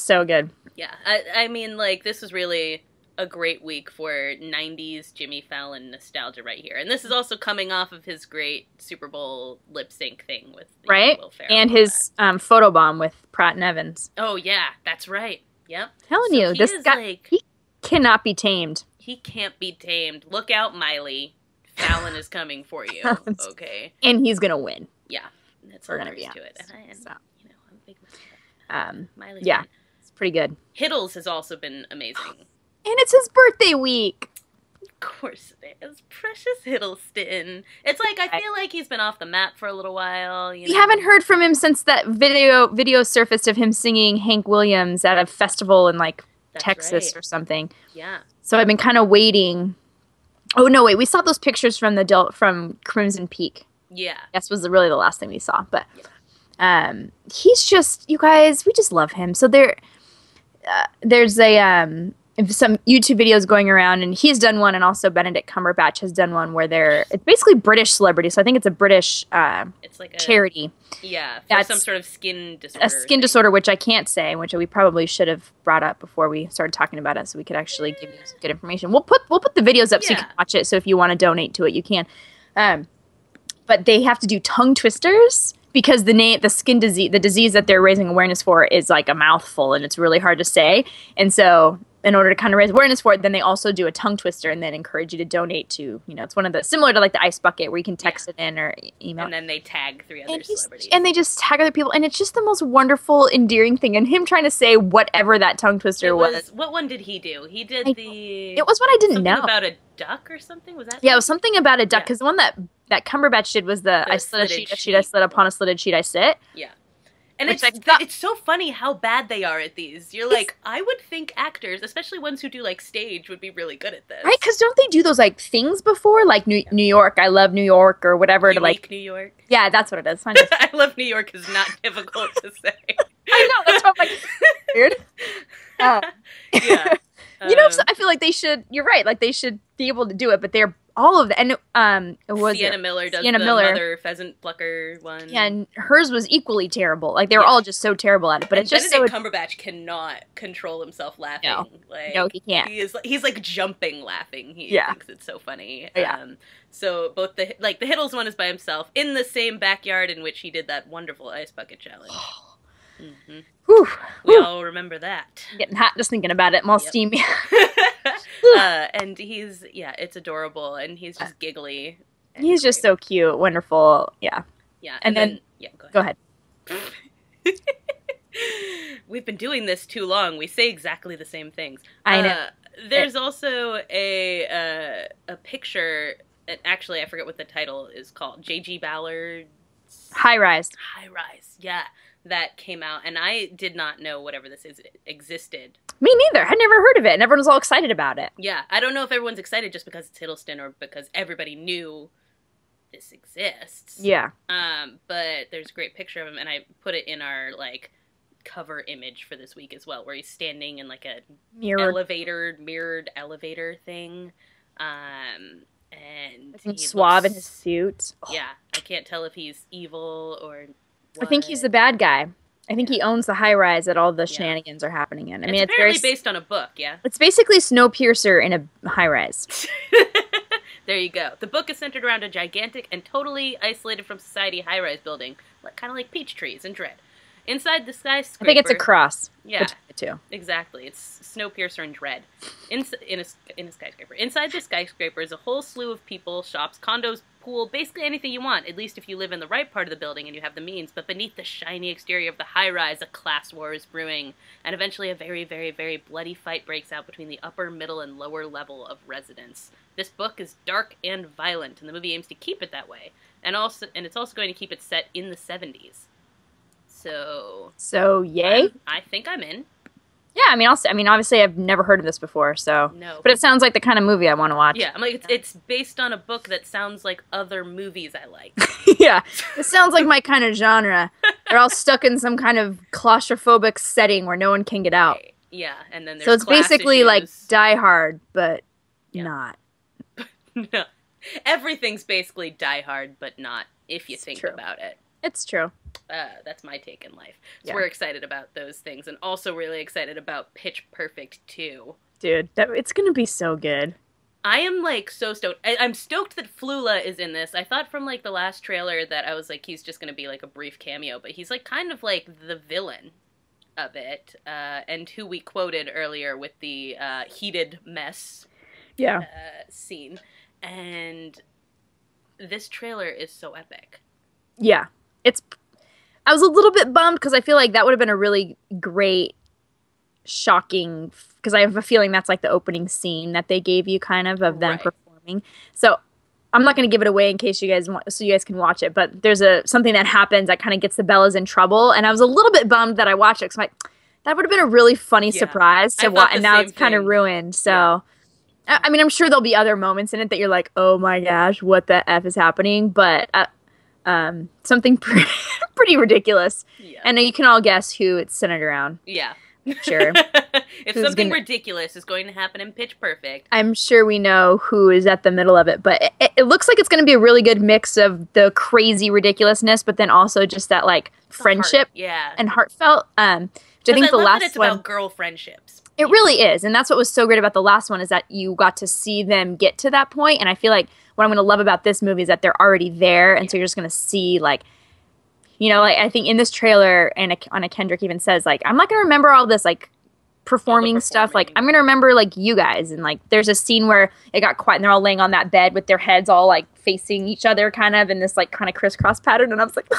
Speaker 2: so good.
Speaker 1: Yeah, I mean, this was really a great week for 90s Jimmy Fallon nostalgia right here. And this is also coming off of his great Super Bowl lip sync thing with Will Ferrell.
Speaker 2: And his photobomb with Pratt and Evans.
Speaker 1: Oh, yeah, that's right. Yep.
Speaker 2: Telling you, this guy, he cannot be tamed.
Speaker 1: He can't be tamed. Look out, Miley. Fallon is coming for you. Okay.
Speaker 2: And he's going to win.
Speaker 1: Yeah. That's all there is to it. And I'm a big fan. Miley's
Speaker 2: yeah. It's pretty good.
Speaker 1: Hiddles has also been amazing.
Speaker 2: And it's his birthday week.
Speaker 1: Of course it is. Precious Hiddleston. It's like, I feel like he's been off the map for a little while. You
Speaker 2: haven't heard from him since that video surfaced of him singing Hank Williams at a festival in, like, Texas or something.
Speaker 1: Yeah.
Speaker 2: So I've been kind of waiting. Oh, no, wait. We saw those pictures from Crimson Peak.
Speaker 1: Yeah.
Speaker 2: This was really the last thing we saw. But he's just, you guys, we just love him. So there's some YouTube videos going around, and he's done one, and also Benedict Cumberbatch has done one where it's basically British celebrities. So I think it's a British
Speaker 1: it's like
Speaker 2: charity.
Speaker 1: Yeah, for some sort of skin disorder.
Speaker 2: A skin disorder, which I can't say, which we probably should have brought up before we started talking about it, so we could actually give you some good information. We'll put the videos up so you can watch it. So if you want to donate to it, you can. But they have to do tongue twisters because the skin disease, the disease that they're raising awareness for, is like a mouthful, and it's really hard to say. And so, in order to kind of raise awareness for it, then they also do a tongue twister and then encourage you to donate to, it's one of the, similar to like the ice bucket where you can text it in or email.
Speaker 1: And then they tag 3 other celebrities.
Speaker 2: And they just tag other people. And it's just the most wonderful, endearing thing. And him trying to say whatever that tongue twister was.
Speaker 1: What one did he do? He did
Speaker 2: It was one I didn't know.
Speaker 1: About a duck or something? Was that?
Speaker 2: Yeah, it was something about a duck. Because the one that Cumberbatch did was I slid a sheet, I slid upon a slitted sheet, I sit.
Speaker 1: Yeah. And it's so funny how bad they are at these. You're like, I would think actors, especially ones who do like stage, would be really good at this.
Speaker 2: Right? Because don't they do those like things before? Like New York, I love New York, or whatever.
Speaker 1: You like New York?
Speaker 2: Yeah, that's what it is.
Speaker 1: I love New York is not difficult to say.
Speaker 2: I know, that's what I'm like, weird.
Speaker 1: Yeah.
Speaker 2: I feel like they should, you're right, like they should be able to do it, but they're all of the, and it was
Speaker 1: Sienna Miller does the mother pheasant plucker one.
Speaker 2: Yeah, and hers was equally terrible. Like they were all just so terrible at it. But it's just
Speaker 1: Benedict Cumberbatch cannot control himself laughing.
Speaker 2: No, he can't.
Speaker 1: He's like jumping laughing. He thinks it's so funny.
Speaker 2: Yeah.
Speaker 1: So both the Hiddles one is by himself in the same backyard in which he did that wonderful ice bucket challenge. Mm-hmm.
Speaker 2: Whew.
Speaker 1: We all remember that.
Speaker 2: Getting hot just thinking about it. I'm all steamy.
Speaker 1: And it's adorable, and he's just giggly.
Speaker 2: He's just so cute, wonderful. Yeah.
Speaker 1: Yeah.
Speaker 2: And then go ahead.
Speaker 1: We've been doing this too long. We say exactly the same things.
Speaker 2: I know.
Speaker 1: There's also a picture, and actually I forget what the title is called. J.G. Ballard's
Speaker 2: High Rise.
Speaker 1: Yeah. That came out, and I did not know whatever this existed.
Speaker 2: Me neither. I'd never heard of it, and everyone was all excited about it.
Speaker 1: Yeah, I don't know if everyone's excited just because it's Hiddleston or because everybody knew this exists.
Speaker 2: Yeah.
Speaker 1: But there's a great picture of him, and I put it in our, like, cover image for this week as well, where he's standing in, like, a mirrored elevator thing. And
Speaker 2: he's suave in his suit.
Speaker 1: Yeah, I can't tell if he's evil or...
Speaker 2: I think he's the bad guy. I think he owns the high rise that all the shenanigans are happening in. I mean,
Speaker 1: it's apparently based on a book, yeah?
Speaker 2: It's basically Snowpiercer in a high rise.
Speaker 1: There you go. The book is centered around a gigantic and totally isolated from society high-rise building, kind of like peach trees in Dread. Inside the skyscraper...
Speaker 2: I think it's a cross.
Speaker 1: Yeah,
Speaker 2: too.
Speaker 1: Exactly. It's Snowpiercer and Dread. In a skyscraper. Inside the skyscraper is a whole slew of people, shops, condos, pool, basically anything you want, at least if you live in the right part of the building and you have the means. But beneath the shiny exterior of the high-rise, a class war is brewing, and eventually a very, very, very bloody fight breaks out between the upper, middle, and lower level of residents. This book is dark and violent, and the movie aims to keep it that way. And it's also going to keep it set in the 70s. So
Speaker 2: yay?
Speaker 1: I think I'm in.
Speaker 2: Yeah, I mean, obviously I've never heard of this before, so.
Speaker 1: No.
Speaker 2: But it sounds like the kind of movie I want to watch.
Speaker 1: Yeah, I'm like, it's based on a book that sounds like other movies I like.
Speaker 2: Yeah, it sounds like my kind of genre. They're all stuck in some kind of claustrophobic setting where no one can get out.
Speaker 1: Right. Yeah, and then there's
Speaker 2: so it's basically
Speaker 1: issues.
Speaker 2: Like Die Hard, but not.
Speaker 1: No. Everything's basically Die Hard, but not if you think about it.
Speaker 2: It's true.
Speaker 1: That's my take in life. So we're excited about those things, and also really excited about Pitch Perfect 2.
Speaker 2: Dude, it's gonna be so good.
Speaker 1: I am, like, so stoked. I'm stoked that Flula is in this. I thought from, like, the last trailer that I was like, he's just gonna be, like, a brief cameo, but he's, like, kind of, like, the villain of it, and who we quoted earlier with the heated mess scene. And this trailer is so epic.
Speaker 2: Yeah. I was a little bit bummed because I feel like that would have been a really great, shocking, because I have a feeling that's like the opening scene that they gave you kind of them performing. So I'm not going to give it away in case you guys want, so you guys can watch it, but there's something that happens that kind of gets the Bellas in trouble, and I was a little bit bummed that I watched it because that would have been a really funny surprise to watch, and now it's kind of ruined. So, I mean, I'm sure there'll be other moments in it that you're like, oh my gosh, what the F is happening? But something pretty ridiculous. Yeah. And you can all guess who it's centered around.
Speaker 1: Yeah.
Speaker 2: Sure.
Speaker 1: If something ridiculous is going to happen in Pitch Perfect,
Speaker 2: I'm sure we know who is at the middle of it, but it looks like it's going to be a really good mix of the crazy ridiculousness, but then also just that like friendship and heartfelt. Which I think the last
Speaker 1: it's about girl friendships.
Speaker 2: It really is, and that's what was so great about the last one is that you got to see them get to that point, and I feel like what I'm going to love about this movie is that they're already there, and so you're just going to see like, you know, like I think in this trailer, and Anna Kendrick even says, like, I'm not going to remember all this, like, performing stuff. Like, I'm going to remember, like, you guys. And, like, there's a scene where it got quiet, and they're all laying on that bed with their heads all, like, facing each other, kind of, in this, like, kind of crisscross pattern. And I was like,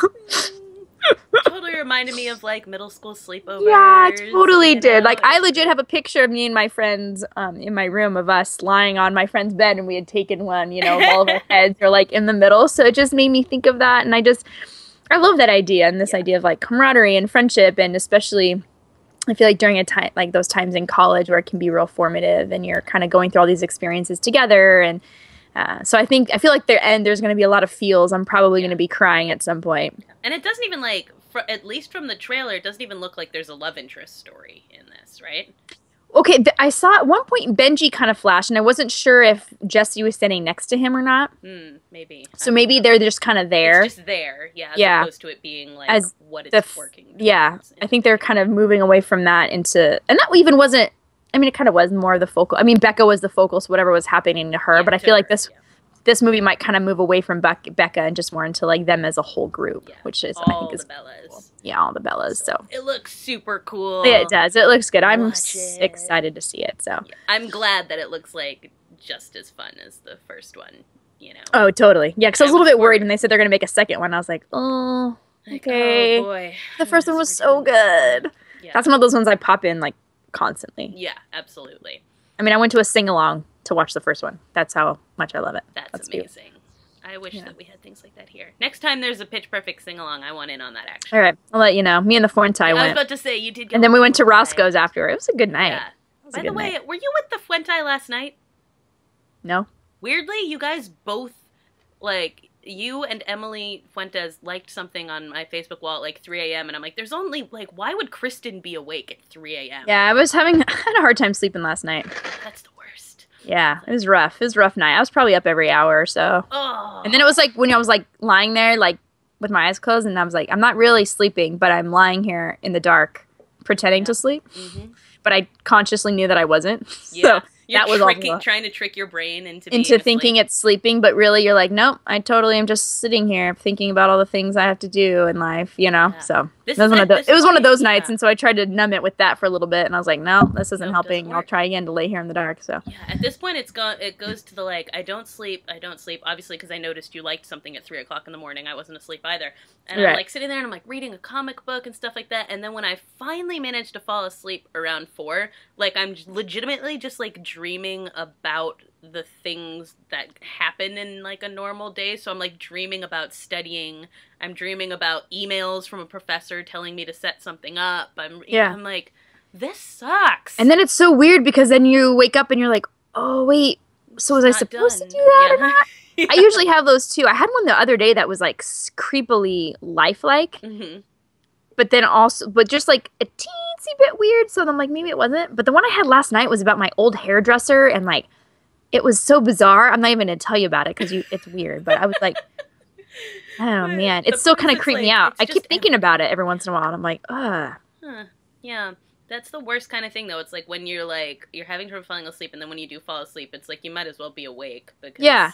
Speaker 1: totally reminded me of, like, middle school sleepovers.
Speaker 2: Yeah, it totally did. Like, I legit have a picture of me and my friends in my room of us lying on my friend's bed, and we had taken one, you know, all of our heads are, like, in the middle. So it just made me think of that, and I love that idea, and this idea of like camaraderie and friendship, and especially I feel like during a time like those times in college where it can be real formative and you're kind of going through all these experiences together, and so I feel like there's going to be a lot of feels. I'm probably going to be crying at some point.
Speaker 1: And it doesn't even like, at least from the trailer, it doesn't even look like there's a love interest story in this, right?
Speaker 2: Okay, I saw at one point Benji kind of flashed, and I wasn't sure if Jesse was standing next to him or not.
Speaker 1: Maybe.
Speaker 2: So maybe they're just kind of there.
Speaker 1: It's just there, as opposed to it being like
Speaker 2: as
Speaker 1: what it's working towards.
Speaker 2: Yeah, I think they're kind of moving away from that into, and that even wasn't, I mean, it kind of was more of the focal. I mean, Becca was the focal, so whatever was happening to her, but I feel like this movie might kind of move away from Becca and just more into like them as a whole group, which is, I think, is
Speaker 1: Bellas.
Speaker 2: Cool. Yeah, all the Bellas. So
Speaker 1: it looks super cool.
Speaker 2: Yeah, it does. It looks good. I'm excited to see it. So
Speaker 1: I'm glad that it looks like just as fun as the first one. You know.
Speaker 2: Oh, totally. Yeah, because I was a little bit worried when they said they're going to make a second one. I was like, oh, okay.
Speaker 1: Oh boy,
Speaker 2: the first one was so good. Yeah. That's one of those ones I pop in like constantly.
Speaker 1: Yeah, absolutely.
Speaker 2: I mean, I went to a sing along to watch the first one. That's how much I love it.
Speaker 1: That's amazing. I wish that we had things like that here. Next time there's a Pitch Perfect sing-along, I want in on that, actually.
Speaker 2: All right. I'll let you know. Me and the Fuente went.
Speaker 1: I was about to say, you did go.
Speaker 2: And then we went to Roscoe's after. It was a good night.
Speaker 1: Yeah. By the way, were you with the Fuente last night?
Speaker 2: No.
Speaker 1: Weirdly, you guys both, like, you and Emily Fuentes liked something on my Facebook wall at, like, 3 a.m., and I'm like, there's only, like, why would Kristen be awake at 3 a.m.?
Speaker 2: Yeah, I had a hard time sleeping last night.
Speaker 1: That's the worst.
Speaker 2: Yeah, it was rough. It was a rough night. I was probably up every hour or so.
Speaker 1: Oh.
Speaker 2: And then it was like when I was like lying there like with my eyes closed, and I was like, I'm not really sleeping, but I'm lying here in the dark pretending to sleep. Mm-hmm. But I consciously knew that I wasn't.
Speaker 1: Yeah.
Speaker 2: So that was
Speaker 1: trying to trick your brain into
Speaker 2: thinking it's sleeping, but really you're like, nope, I totally am just sitting here thinking about all the things I have to do in life, you know. Yeah. So it was one of those nights, and so I tried to numb it with that for a little bit, and I was like, no, this isn't helping. I'll try again to lay here in the dark. So
Speaker 1: yeah, at this point it goes to the like, I don't sleep, obviously, because I noticed you liked something at 3 o'clock in the morning. I wasn't asleep either, and I'm like sitting there and I'm like reading a comic book and stuff like that, and then when I finally managed to fall asleep around 4, like I'm legitimately just like dreaming about the things that happen in like a normal day. So I'm like dreaming about studying. I'm dreaming about emails from a professor telling me to set something up. I'm like, this sucks.
Speaker 2: And then it's so weird because then you wake up and you're like, oh wait, so was I supposed to do that or not? Yeah. I usually have those too. I had one the other day that was like creepily lifelike. Mm-hmm. But just like a teensy bit weird. So I'm like, maybe it wasn't. But the one I had last night was about my old hairdresser, and like, it was so bizarre. I'm not even going to tell you about it because it's weird. But I was like, oh man, it still kind of creeped me out. I keep thinking about it every once in a while, and I'm like, ugh.
Speaker 1: Yeah. That's the worst kind of thing, though. It's like when you're having trouble falling asleep, and then when you do fall asleep, it's like you might as well be awake because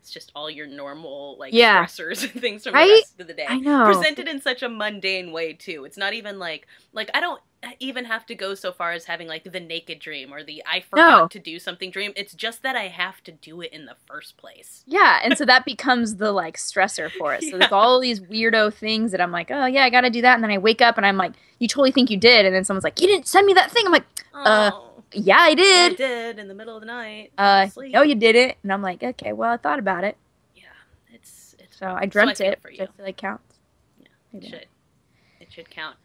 Speaker 1: it's just all your normal stressors and things from the rest of the day.
Speaker 2: I know.
Speaker 1: Presented in such a mundane way too. It's not even like I don't even have to go so far as having like the naked dream or the I forgot to do something dream. It's just that I have to do it in the first place.
Speaker 2: Yeah, and so that becomes the like stressor for it. So there's all these weirdo things that I'm like, oh yeah, I gotta do that, and then I wake up and I'm like, you totally think you did, and then someone's like, you didn't send me that thing. I'm like, yeah, I did.
Speaker 1: I did in the middle of the night.
Speaker 2: No, you didn't. And I'm like, okay, well, I thought about it.
Speaker 1: Yeah, it's
Speaker 2: so I dreamt it,
Speaker 1: for you.
Speaker 2: which I feel like counts.
Speaker 1: Yeah, it should count.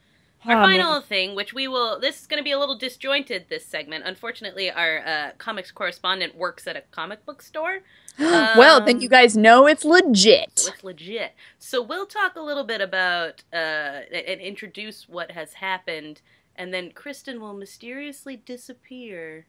Speaker 1: Our final thing, which this is going to be a little disjointed, this segment. Unfortunately, our comics correspondent works at a comic book store.
Speaker 2: Well, then you guys know it's legit.
Speaker 1: It's legit. So we'll talk a little bit about, and introduce what has happened, and then Kristen will mysteriously disappear,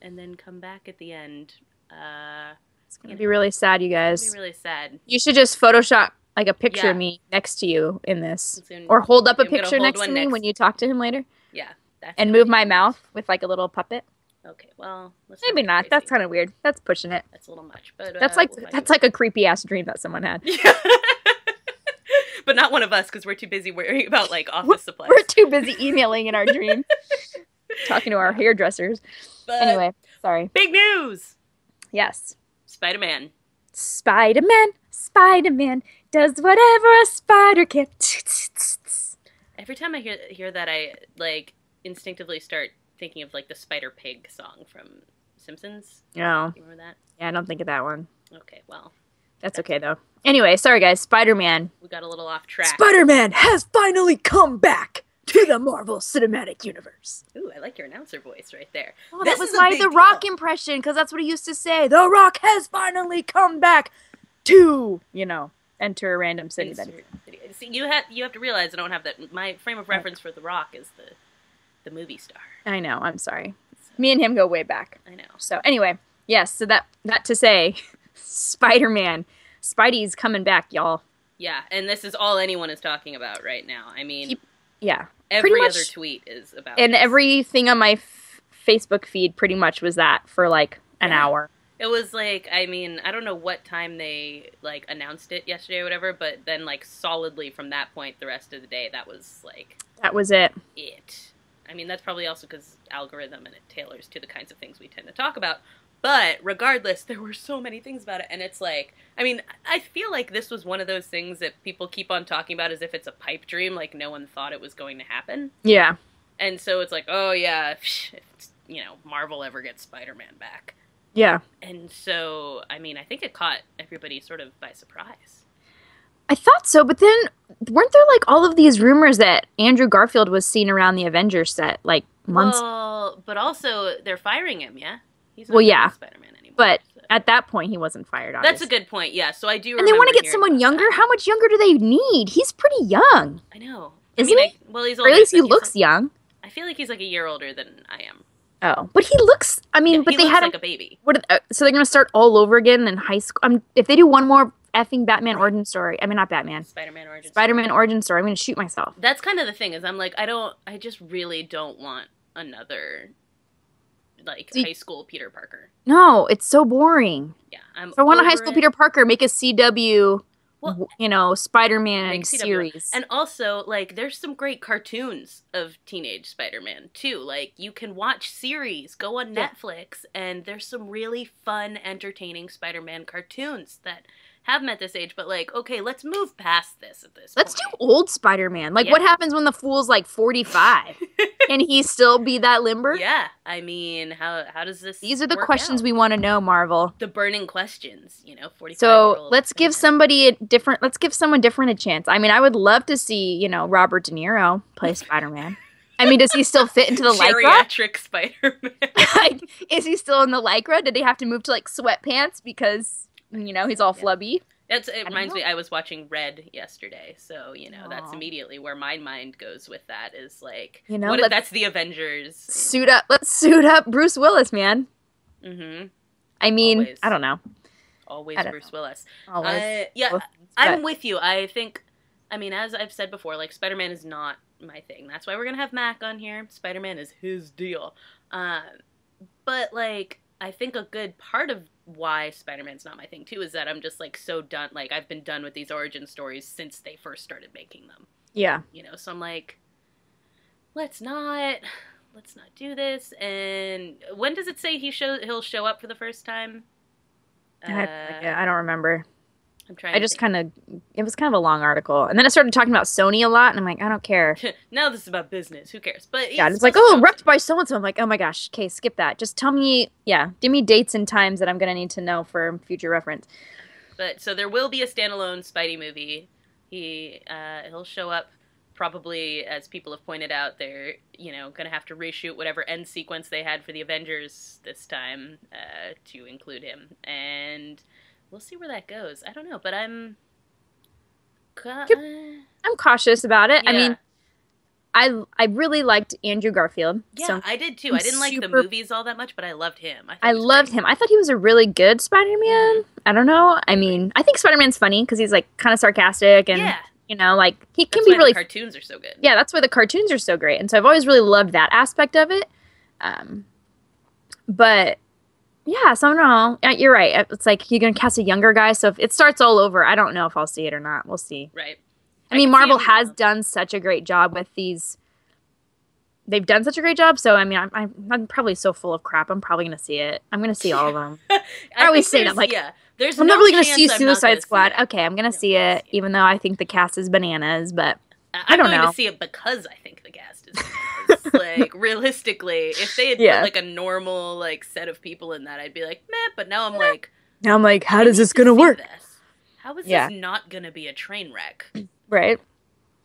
Speaker 1: and then come back at the end.
Speaker 2: It's going to be really sad, you guys.
Speaker 1: It's going to be really sad.
Speaker 2: You should just Photoshop like a picture of me next to you in this. Or hold up a picture next to me when you talk to him later.
Speaker 1: Yeah.
Speaker 2: And move my mouth with like a little puppet.
Speaker 1: Okay, well,
Speaker 2: maybe not. Crazy. That's kind of weird. That's pushing it.
Speaker 1: That's a little much. But
Speaker 2: that's like a creepy ass dream that someone had.
Speaker 1: Yeah. But not one of us, because we're too busy worrying about like office supplies.
Speaker 2: We're too busy emailing in our dream. Talking to our hairdressers. But anyway, sorry.
Speaker 1: Big news!
Speaker 2: Yes.
Speaker 1: Spider-Man
Speaker 2: does whatever a spider can.
Speaker 1: Every time I hear that, I like instinctively start thinking of like the Spider Pig song from Simpsons.
Speaker 2: No.
Speaker 1: You remember that?
Speaker 2: Yeah, I don't think of that one.
Speaker 1: Okay, well.
Speaker 2: That's okay though. Anyway, sorry guys, Spider-Man.
Speaker 1: We got a little off track.
Speaker 2: Spider-Man has finally come back to the Marvel Cinematic Universe.
Speaker 1: Ooh, I like your announcer voice right there.
Speaker 2: Oh, that was my The Rock impression, because that's what he used to say. The Rock has finally come back to, enter a random city.
Speaker 1: See, you have to realize I don't have that. My frame of reference for The Rock is the movie star.
Speaker 2: I know, I'm sorry. Me and him go way back.
Speaker 1: I know.
Speaker 2: So anyway, yes, so that to say, Spider-Man. Spidey's coming back, y'all.
Speaker 1: Yeah, and this is all anyone is talking about right now. I mean,
Speaker 2: every
Speaker 1: other tweet is about
Speaker 2: and
Speaker 1: this.
Speaker 2: Everything on my Facebook feed pretty much was that for like an hour.
Speaker 1: It was like, I mean, I don't know what time they like announced it yesterday or whatever, but then like solidly from that point the rest of the day, that was
Speaker 2: it.
Speaker 1: I mean, that's probably also because algorithm and it tailors to the kinds of things we tend to talk about. But regardless, there were so many things about it, and it's like, I mean, I feel like this was one of those things that people keep on talking about as if it's a pipe dream, like no one thought it was going to happen.
Speaker 2: Yeah.
Speaker 1: And so it's like, oh yeah, if Marvel ever gets Spider-Man back.
Speaker 2: Yeah.
Speaker 1: And so, I mean, I think it caught everybody sort of by surprise.
Speaker 2: I thought so, but then weren't there like all of these rumors that Andrew Garfield was seen around the Avengers set like months?
Speaker 1: Well, but also they're firing him, yeah? He's
Speaker 2: not
Speaker 1: Spider-Man anymore.
Speaker 2: But at that point, he wasn't fired, obviously.
Speaker 1: That's a good point, yeah. So I do remember.
Speaker 2: And they want to get someone younger? How much younger do they need? He's pretty young.
Speaker 1: I know.
Speaker 2: Isn't he?
Speaker 1: Well, he's older.
Speaker 2: Or at least he looks young.
Speaker 1: I feel like he's like a year older than I am.
Speaker 2: Oh. But he looks, but
Speaker 1: he
Speaker 2: they
Speaker 1: looks
Speaker 2: had
Speaker 1: like a baby.
Speaker 2: So they're going to start all over again in high school? If they do one more effing Batman origin story, not Batman. Spider-Man origin story, I'm going to shoot myself.
Speaker 1: That's kind of the thing, is I'm like, I just really don't want another high school Peter Parker.
Speaker 2: No, it's so boring.
Speaker 1: Yeah,
Speaker 2: if I want a high school Peter Parker, make a CW, Spider-Man series.
Speaker 1: And also, there's some great cartoons of teenage Spider-Man, too. You can watch series, go on Netflix, and there's some really fun, entertaining Spider-Man cartoons that have met this age, but okay, let's move past this at this point.
Speaker 2: Let's do old Spider-Man. What happens when the fool's 45? Can he still be that limber?
Speaker 1: Yeah. I mean, how does this
Speaker 2: These are the questions we want to know, Marvel.
Speaker 1: The burning questions, 45-year-old.
Speaker 2: So let's give someone different a chance. I mean, I would love to see, Robert De Niro play Spider-Man. I mean, does he still fit into the Lycra?
Speaker 1: Geriatric Spider-Man.
Speaker 2: Is he still in the Lycra? Did he have to move to sweatpants because he's all flubby?
Speaker 1: It reminds me, I was watching Red yesterday, so, that's immediately where my mind goes with that, is what if that's the Avengers?
Speaker 2: Let's suit up Bruce Willis, man.
Speaker 1: Mm-hmm.
Speaker 2: I mean,
Speaker 1: always.
Speaker 2: I don't know.
Speaker 1: Always Bruce Willis.
Speaker 2: Always.
Speaker 1: I'm with you. I think, as I've said before, Spider-Man is not my thing. That's why we're gonna have Mac on here. Spider-Man is his deal. But like, I think a good part of why Spider-Man's not my thing too is that I'm just like so done. Like, I've been done with these origin stories since they first started making them.
Speaker 2: Yeah.
Speaker 1: You know, so I'm like, let's not do this. And when does it say he'll show up for the first time?
Speaker 2: I don't remember.
Speaker 1: I'm trying. It was kind
Speaker 2: of a long article, and then it started talking about Sony a lot, and I'm like, I don't care.
Speaker 1: Now this is about business. Who cares? But
Speaker 2: yeah, it's like, oh, repped by so and so. I'm like, oh my gosh, okay, skip that. Just tell me, give me dates and times that I'm gonna need to know for future reference.
Speaker 1: But so there will be a standalone Spidey movie. He'll show up. Probably, as people have pointed out, they're, going to have to reshoot whatever end sequence they had for the Avengers this time to include him. And we'll see where that goes. I don't know, but I'm
Speaker 2: cautious about it.
Speaker 1: Yeah.
Speaker 2: I mean, I really liked Andrew Garfield.
Speaker 1: Yeah,
Speaker 2: so
Speaker 1: I did too. I didn't like the movies all that much, but I loved him.
Speaker 2: I loved him. I thought he was a really good Spider-Man. Mm-hmm. I don't know. I mean, I think Spider-Man's funny because he's like kind of sarcastic and... Yeah. Like, he can be really...
Speaker 1: the cartoons are so good.
Speaker 2: Yeah, that's why the cartoons are so great. And so I've always really loved that aspect of it. But, yeah, so I don't know. You're right. It's like, you're going to cast a younger guy, so if it starts all over, I don't know if I'll see it or not. We'll see.
Speaker 1: Right.
Speaker 2: I mean, Marvel has done such a great job with these... They've done such a great job, so, I mean, I'm probably so full of crap, I'm probably going to see it. I'm going to see all of them. I always say that, like... Yeah. I'm not really going to see Suicide Squad. Okay, I'm going to see it, even though I think the cast is bananas, but I don't know.
Speaker 1: I'm going to see it because I think the cast is bananas. Like, realistically, if they had put, like, a normal, like, set of people in that, I'd be like, meh, but now I'm like...
Speaker 2: how is this going to work?
Speaker 1: How is this not going to be a train wreck?
Speaker 2: Right.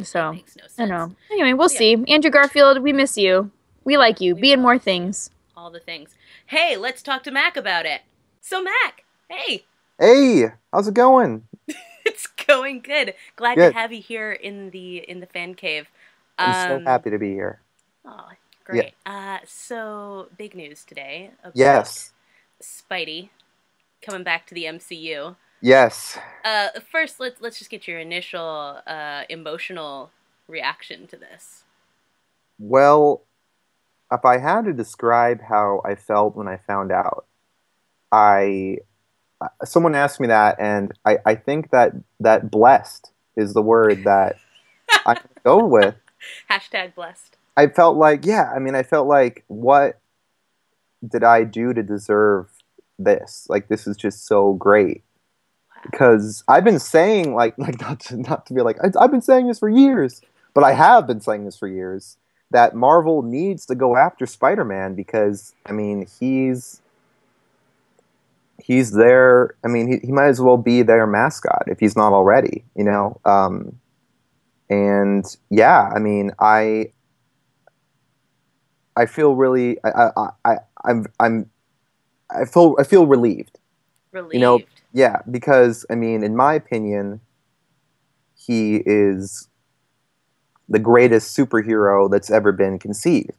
Speaker 2: So,
Speaker 1: that makes no sense.
Speaker 2: I don't know. Anyway, we'll see. Andrew Garfield, we miss you. We like you. Be in more things.
Speaker 1: All the things. Hey, let's talk to Mac about it. So, Mac, hey...
Speaker 3: Hey, how's it going?
Speaker 1: It's going good. Glad to have you here in the fan cave.
Speaker 3: I'm so happy to be here.
Speaker 1: Oh, great. Yeah. So big news today.
Speaker 3: Yes.
Speaker 1: Spidey coming back to the MCU.
Speaker 3: Yes.
Speaker 1: First, let's just get your initial emotional reaction to this.
Speaker 3: Well, if I had to describe how I felt when I found out, someone asked me that, and I think that blessed is the word that I go with.
Speaker 1: Hashtag blessed.
Speaker 3: I felt like, what did I do to deserve this? Like, this is just so great. Wow. Because I've been saying, like not to be like, I've been saying this for years, but I have been saying this for years, that Marvel needs to go after Spider-Man because, I mean, he's there. I mean, he might as well be their mascot if he's not already, and yeah, I mean, I feel really, I feel relieved.
Speaker 1: Relieved.
Speaker 3: Yeah, because I mean, in my opinion, he is the greatest superhero that's ever been conceived.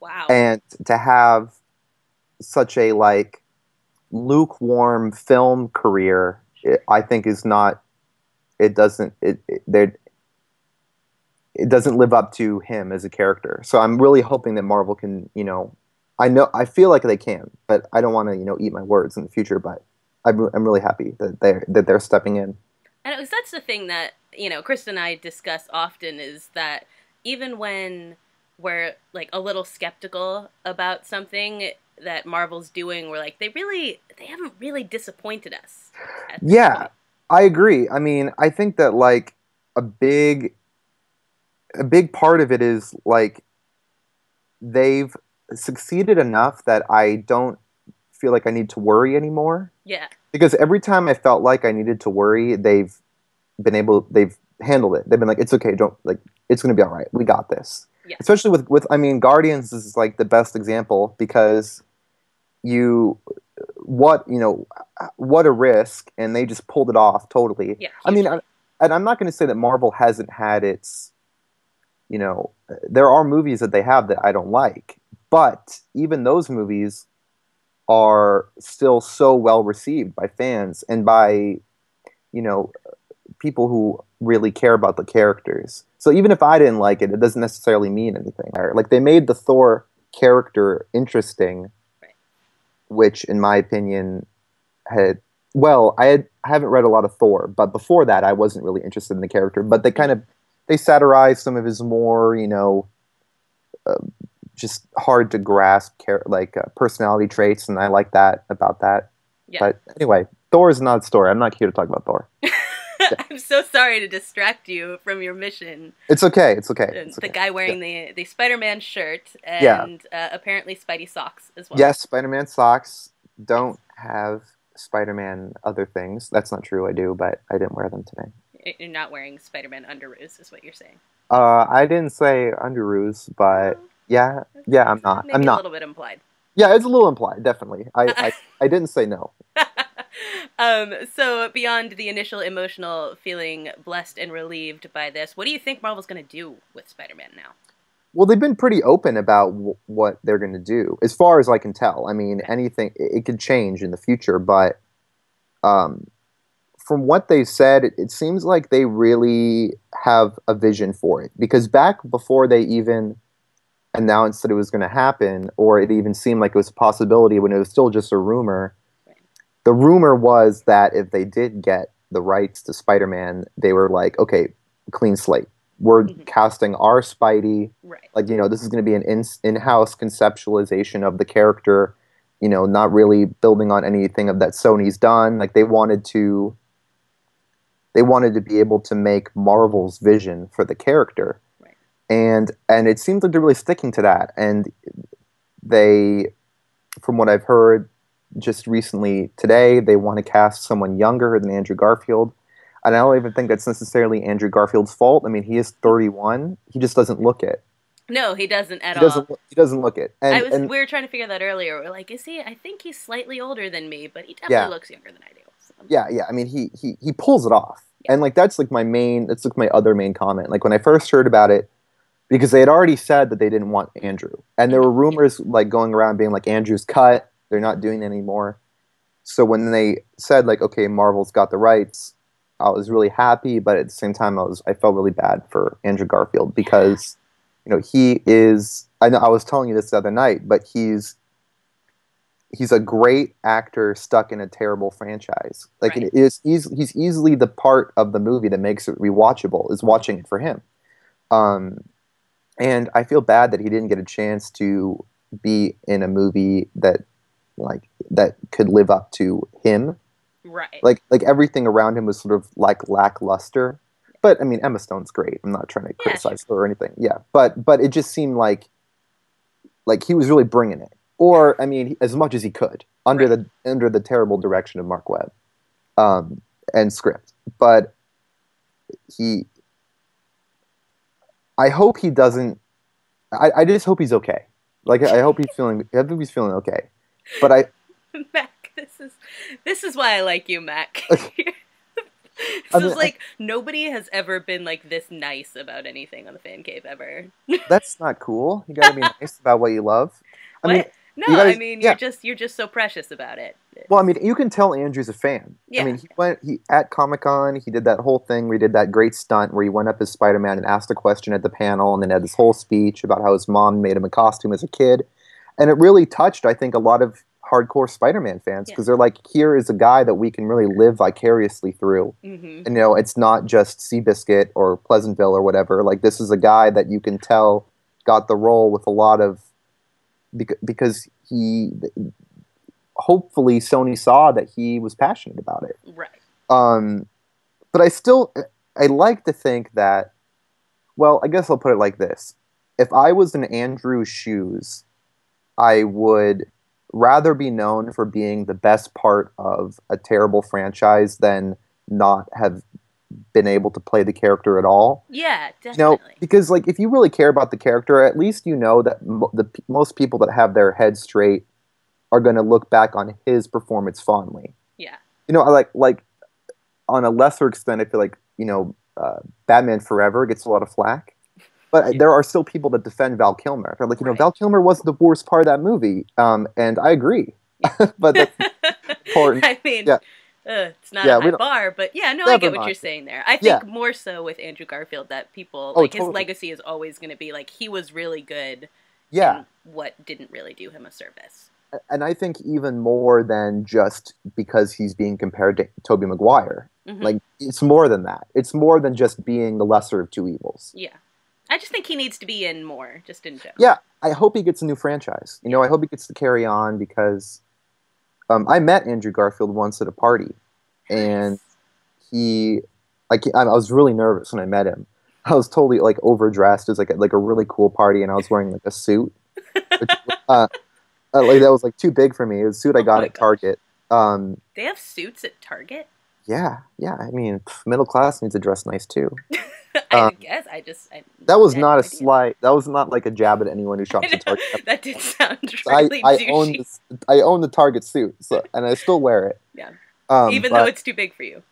Speaker 1: Wow.
Speaker 3: And to have such a lukewarm film career, I think is not. It doesn't live up to him as a character. So I'm really hoping that Marvel can, I feel like they can, but I don't want to, eat my words in the future. But I'm really happy that they're stepping in.
Speaker 1: And that's the thing that Chris and I discuss often, is that even when we're like a little skeptical about something that Marvel's doing, we're like, they haven't really disappointed us.
Speaker 3: Yeah,
Speaker 1: point.
Speaker 3: I agree. I mean, I think that a big part of it is they've succeeded enough that I don't feel like I need to worry anymore.
Speaker 1: Yeah. Because
Speaker 3: every time I felt like I needed to worry, they've handled it. They've been like, it's okay, it's going to be all right. We got this. Yeah. Especially with I mean, Guardians is the best example, because what a risk, and they just pulled it off totally.
Speaker 1: Yeah,
Speaker 3: I mean, and I'm not going to say that Marvel hasn't had its, there are movies that they have that I don't like, but even those movies are still so well received by fans and by, people who really care about the characters. So even if I didn't like it, it doesn't necessarily mean anything. Like, they made the Thor character interesting,
Speaker 1: Right.
Speaker 3: which, in my opinion, I haven't read a lot of Thor, but before that, I wasn't really interested in the character. But they satirized some of his more, just hard to grasp personality traits, and I like that about that.
Speaker 1: Yeah.
Speaker 3: But anyway, Thor is not a story. I'm not here to talk about Thor.
Speaker 1: I'm so sorry to distract you from your mission.
Speaker 3: It's okay. It's okay.
Speaker 1: The guy wearing the Spider-Man shirt and apparently Spidey socks as well.
Speaker 3: Yes, Spider-Man socks. Don't have Spider-Man other things. That's not true. I do, but I didn't wear them today.
Speaker 1: You're not wearing Spider-Man underoos, is what you're saying.
Speaker 3: I didn't say underoos, but yeah, I'm not.
Speaker 1: Maybe
Speaker 3: I'm not.
Speaker 1: A little bit implied.
Speaker 3: Yeah, it's a little implied, definitely. I didn't say no.
Speaker 1: So beyond the initial emotional feeling blessed and relieved by this, what do you think Marvel's going to do with Spider-Man now?
Speaker 3: Well, they've been pretty open about what they're going to do, as far as I can tell. I mean, anything, it could change in the future, but from what they said, it seems like they really have a vision for it. Because back before they even announced that it was going to happen, or it even seemed like it was a possibility when it was still just a rumor, the rumor was that if they did get the rights to Spider-Man, they were like, okay, clean slate. We're casting our Spidey.
Speaker 1: Right.
Speaker 3: Like, this is going to be an in-house conceptualization of the character, not really building on anything of that Sony's done. Like, they wanted to be able to make Marvel's vision for the character.
Speaker 1: Right.
Speaker 3: And it seems like they're really sticking to that. And they, from what I've heard just recently today, they want to cast someone younger than Andrew Garfield. And I don't even think that's necessarily Andrew Garfield's fault. I mean, he is 31. He just doesn't look it.
Speaker 1: No, he doesn't at all.
Speaker 3: He doesn't look it. And
Speaker 1: we were trying to figure that earlier. We're like, is he? I think he's slightly older than me, but he definitely looks younger than I do. So.
Speaker 3: Yeah. I mean, he pulls it off. Yeah. And that's like that's like my other main comment. Like, when I first heard about it, because they had already said that they didn't want Andrew, and there were rumors like going around being like, Andrew's cut. They're not doing it anymore. So when they said, like, okay, Marvel's got the rights, I was really happy, but at the same time, I felt really bad for Andrew Garfield because, he is. I know I was telling you this the other night, but he's a great actor stuck in a terrible franchise. Like,
Speaker 1: right.
Speaker 3: he's easily the part of the movie that makes it rewatchable is watching it for him. And I feel bad that he didn't get a chance to be in a movie that could live up to him.
Speaker 1: Right.
Speaker 3: Like everything around him was sort of like lackluster. But I mean, Emma Stone's great. I'm not trying to criticize her or anything. Yeah. But it just seemed like he was really bringing it. Or I mean, as much as he could under the terrible direction of Mark Webb and script. But I hope he doesn't. I just hope he's okay. Like, I hope he's feeling okay. But
Speaker 1: Mac, this is why I like you, Mac. Nobody has ever been like this nice about anything on the Fancave ever.
Speaker 3: That's not cool. You gotta be nice about what you love.
Speaker 1: I mean, you're just so precious about it.
Speaker 3: Well, I mean, you can tell Andrew's a fan.
Speaker 1: Yeah.
Speaker 3: I mean, he at Comic-Con, he did that whole thing where he did that great stunt where he went up as Spider-Man and asked a question at the panel, and then had this whole speech about how his mom made him a costume as a kid. And it really touched, I think, a lot of hardcore Spider-Man fans because they're like, here is a guy that we can really live vicariously through. Mm-hmm. And, it's not just Seabiscuit or Pleasantville or whatever. Like, this is a guy that you can tell got the role with a lot of because he hopefully Sony saw that he was passionate about it.
Speaker 1: Right.
Speaker 3: But I like to think that, well, I guess I'll put it like this. If I was in Andrew's shoes, I would rather be known for being the best part of a terrible franchise than not have been able to play the character at all.
Speaker 1: Yeah, definitely.
Speaker 3: Because like, if you really care about the character, at least that most people that have their head straight are going to look back on his performance fondly.
Speaker 1: Yeah.
Speaker 3: Like on a lesser extent, I feel like Batman Forever gets a lot of flack, but there are still people that defend Val Kilmer. They're like, Val Kilmer wasn't the worst part of that movie, and I agree. But that's important.
Speaker 1: I mean.
Speaker 3: Yeah.
Speaker 1: It's not
Speaker 3: Yeah,
Speaker 1: a high bar, but yeah, no, I
Speaker 3: Never
Speaker 1: get what
Speaker 3: mind.
Speaker 1: you're saying there. I think more so with Andrew Garfield that people,
Speaker 3: Oh,
Speaker 1: like, his
Speaker 3: totally.
Speaker 1: legacy is always going to be, like, he was really good
Speaker 3: Yeah.
Speaker 1: in what didn't really do him a service.
Speaker 3: And I think even more than just because he's being compared to Tobey Maguire.
Speaker 1: Mhm.
Speaker 3: Like, it's more than that. It's more than just being the lesser of two evils.
Speaker 1: Yeah. I just think he needs to be in more, just in general.
Speaker 3: Yeah, I hope he gets a new franchise. You know, I hope he gets to carry on because I met Andrew Garfield once at a party, and I was really nervous when I met him. I was totally like overdressed. It was like a really cool party, and I was wearing like a suit, which, like that was like too big for me. It was a suit I got at Target.
Speaker 1: They have suits at Target?
Speaker 3: Yeah. I mean, middle class needs to dress nice too.
Speaker 1: I guess.
Speaker 3: That was not a slight. That was not like a jab at anyone who shops at Target.
Speaker 1: That did sound really douchey.
Speaker 3: I own the Target suit, and I still wear it.
Speaker 1: Yeah. Even though it's too big for you.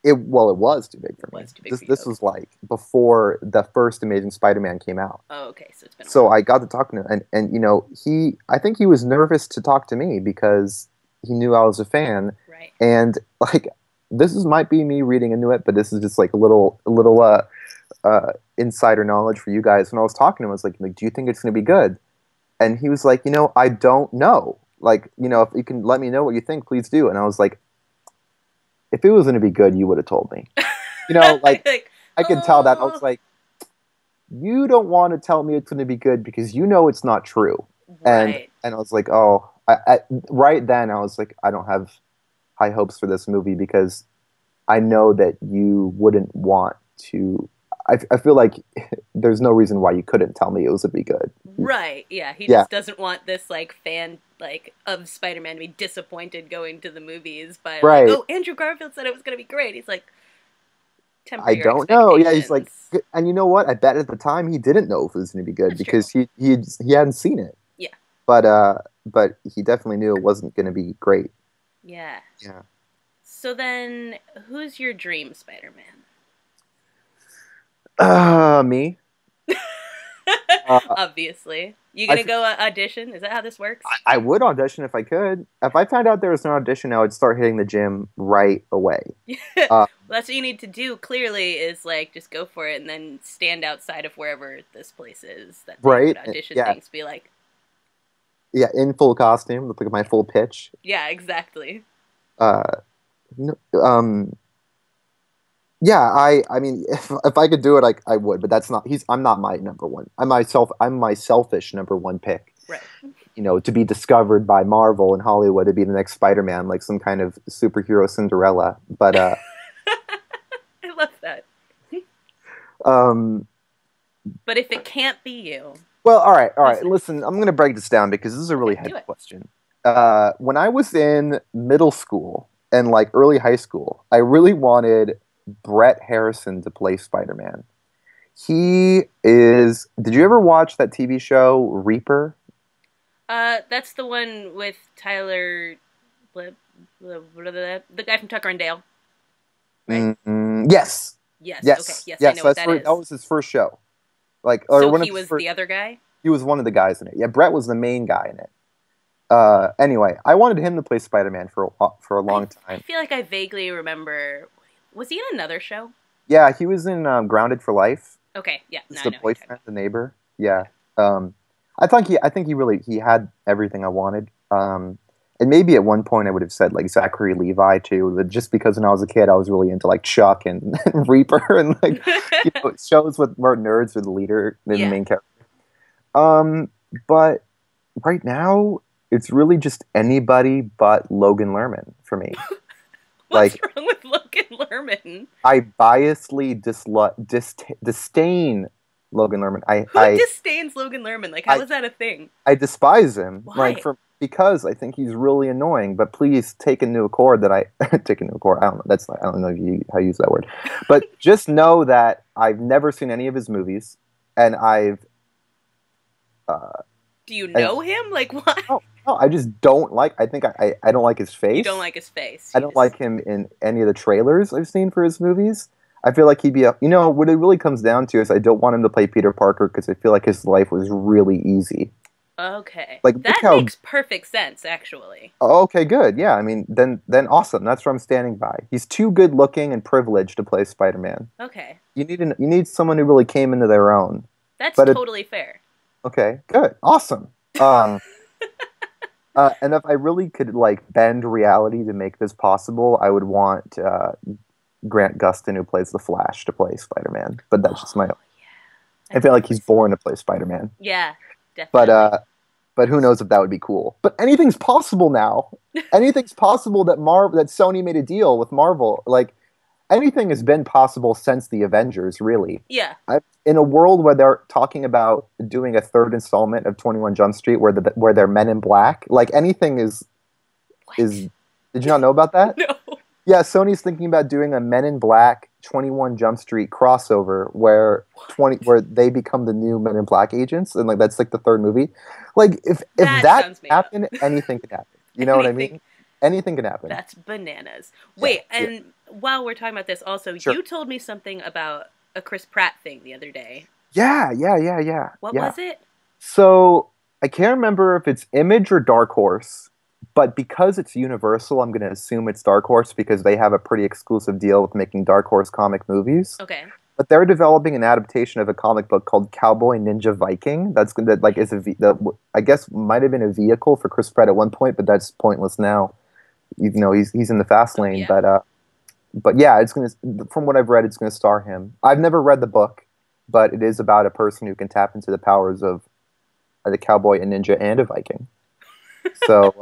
Speaker 3: It was too big for me. This was like before the first Amazing Spider-Man came out.
Speaker 1: Oh, okay. So it's been.
Speaker 3: So I got to talk to him, and you know, I think he was nervous to talk to me because he knew I was a fan.
Speaker 1: Right.
Speaker 3: And like, might be me reading into it, but this is just like a little insider knowledge for you guys. When I was talking to him, I was like, do you think it's going to be good? And he was like, you know, I don't know. Like, you know, if you can let me know what you think, please do. And I was like, if it was going to be good, you would have told me. You know, like I could tell that. I was like, you don't want to tell me it's going to be good because you know it's not true.
Speaker 1: Right.
Speaker 3: And I was like, oh, right then I was like, I don't have high hopes for this movie because I know that you wouldn't want to. I feel like there's no reason why you couldn't tell me it was going to be good.
Speaker 1: Right, yeah. He just doesn't want this, like, fan, like, of Spider-Man to be disappointed going to the movies by, like, oh, Andrew Garfield said it was going to be great. He's like, temper your
Speaker 3: I don't know. Yeah, he's like, and you know what? I bet at the time he didn't know if it was going to be good because he hadn't seen it.
Speaker 1: Yeah.
Speaker 3: But he definitely knew it wasn't going to be great.
Speaker 1: Yeah.
Speaker 3: Yeah.
Speaker 1: So then, who's your dream Spider-Man?
Speaker 3: Me.
Speaker 1: Obviously. You gonna go audition? Is that how this works?
Speaker 3: I would audition if I could. If I found out there was an audition, I would start hitting the gym right away.
Speaker 1: Well, that's what you need to do, clearly, is, like, just go for it and then stand outside of wherever this place is that they would audition things. Be like...
Speaker 3: Yeah, in full costume, look like my full pitch.
Speaker 1: Yeah, exactly.
Speaker 3: Yeah, I mean, if I could do it, I would, but I'm not my number one. I'm my selfish number one pick.
Speaker 1: Right.
Speaker 3: You know, to be discovered by Marvel and Hollywood to be the next Spider-Man, like some kind of superhero Cinderella. But
Speaker 1: I love that. But if it can't be you.
Speaker 3: Well, all right. Listen, I'm going to break this down because this is a really heavy question. When I was in middle school and like early high school, I really wanted Brett Harrison to play Spider-Man. Did you ever watch that TV show Reaper?
Speaker 1: That's the one with Tyler, the guy from Tucker and Dale. Right?
Speaker 3: Yes.
Speaker 1: Yes. Okay. Yes, I know what that is.
Speaker 3: That was his first show.
Speaker 1: So he was the other guy?
Speaker 3: He was one of the guys in it. Yeah, Brett was the main guy in it. Anyway, I wanted him to play Spider-Man for a long time.
Speaker 1: I feel like I vaguely remember. Was he in another show?
Speaker 3: Yeah, he was in Grounded for Life.
Speaker 1: Okay, yeah.
Speaker 3: It's the boyfriend, the neighbor. Yeah. I think he had everything I wanted. And maybe at one point I would have said like Zachary Levi too, but just because when I was a kid I was really into like Chuck and Reaper and like shows with more nerds with the leader than the main character. But right now it's really just anybody but Logan Lerman for me.
Speaker 1: What's wrong with Logan Lerman?
Speaker 3: I biasly disdain Logan Lerman.
Speaker 1: Who disdains Logan Lerman? Like, how is that a thing?
Speaker 3: I despise him.
Speaker 1: Why?
Speaker 3: Because I think he's really annoying. But please take into accord that take into accord. I don't know. I don't know how you use that word. But just know that I've never seen any of his movies, and I've.
Speaker 1: Do you know him? Like, why?
Speaker 3: No, I just don't like. I think I don't like his face.
Speaker 1: You don't like his face.
Speaker 3: I don't like him in any of the trailers I've seen for his movies. I feel like he'd be what it really comes down to is I don't want him to play Peter Parker because I feel like his life was really easy.
Speaker 1: Okay.
Speaker 3: Like,
Speaker 1: that
Speaker 3: look how,
Speaker 1: makes perfect sense, actually.
Speaker 3: oh, okay, good. Yeah, I mean, then awesome. That's what I'm standing by. He's too good looking and privileged to play Spider-Man.
Speaker 1: Okay.
Speaker 3: You need someone who really came into their own.
Speaker 1: That's
Speaker 3: But
Speaker 1: totally fair.
Speaker 3: okay, good, awesome. And if I really could like bend reality to make this possible, I would want Grant Gustin, who plays the Flash, to play Spider-Man. But that's just my own.
Speaker 1: Yeah.
Speaker 3: I feel like he's born to play Spider-Man.
Speaker 1: Yeah, definitely.
Speaker 3: But who knows if that would be cool. But anything's possible now. Anything's possible that Sony made a deal with Marvel. Like, anything has been possible since the Avengers, really.
Speaker 1: Yeah.
Speaker 3: In a world where they're talking about doing a third installment of 21 Jump Street where they're Men in Black, like anything is... Did you not know about that?
Speaker 1: No.
Speaker 3: Yeah, Sony's thinking about doing a Men in Black 21 Jump Street crossover where they become the new Men in Black agents, and like that's like the third movie. Like if that happened, anything can happen. You know what I mean? Anything can happen.
Speaker 1: That's bananas. Wait, while we're talking about this, also you told me something about a Chris Pratt thing the other day.
Speaker 3: Yeah.
Speaker 1: What was it?
Speaker 3: So I can't remember if it's Image or Dark Horse. But because it's Universal, I'm going to assume it's Dark Horse because they have a pretty exclusive deal with making Dark Horse comic movies.
Speaker 1: Okay.
Speaker 3: But they're developing an adaptation of a comic book called Cowboy Ninja Viking. I guess might have been a vehicle for Chris Pratt at one point, but that's pointless now. Even though he's in the fast lane.
Speaker 1: Yeah.
Speaker 3: But yeah, from what I've read, it's going to star him. I've never read the book, but it is about a person who can tap into the powers of the cowboy, a ninja, and a Viking. So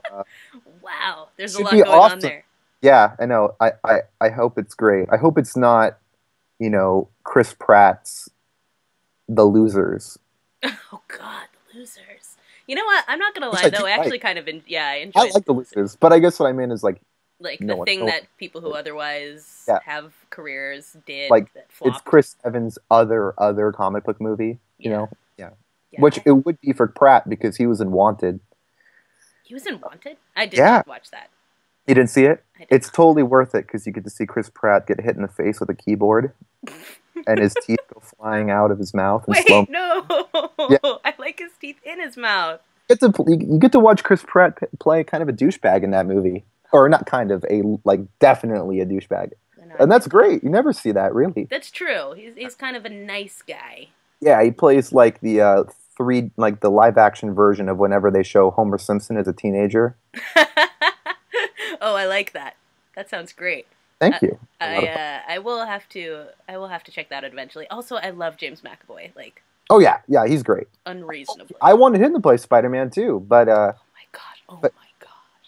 Speaker 1: wow, there's a lot going on there.
Speaker 3: Yeah, I know. I hope it's great. I hope it's not, Chris Pratt's The Losers.
Speaker 1: Oh God, The Losers. You know what? I'm not gonna lie though. I actually kind of I enjoyed.
Speaker 3: I like The Losers, but I guess what I mean is like
Speaker 1: the thing that people who otherwise have careers did
Speaker 3: like
Speaker 1: that flopped.
Speaker 3: It's Chris Evans' other comic book movie. You know,
Speaker 1: yeah.
Speaker 3: Which it would be for Pratt because he was in Wanted.
Speaker 1: He was in Wanted? I did not watch that.
Speaker 3: You didn't see it? It's totally worth it because you get to see Chris Pratt get hit in the face with a keyboard and his teeth go flying out of his mouth.
Speaker 1: Wait, no! Yeah. I like his teeth in his mouth.
Speaker 3: You get to watch Chris Pratt play kind of a douchebag in that movie. Or not kind of, definitely a douchebag. And that's great. You never see that, really.
Speaker 1: That's true. He's kind of a nice guy.
Speaker 3: Yeah, he plays like the the live action version of whenever they show Homer Simpson as a teenager.
Speaker 1: Oh, I like that. That sounds great.
Speaker 3: Thank you.
Speaker 1: I will have to check that out eventually. Also, I love James McAvoy.
Speaker 3: Oh yeah, he's great.
Speaker 1: Unreasonably.
Speaker 3: I wanted him to play Spider-Man too, but
Speaker 1: oh my gosh.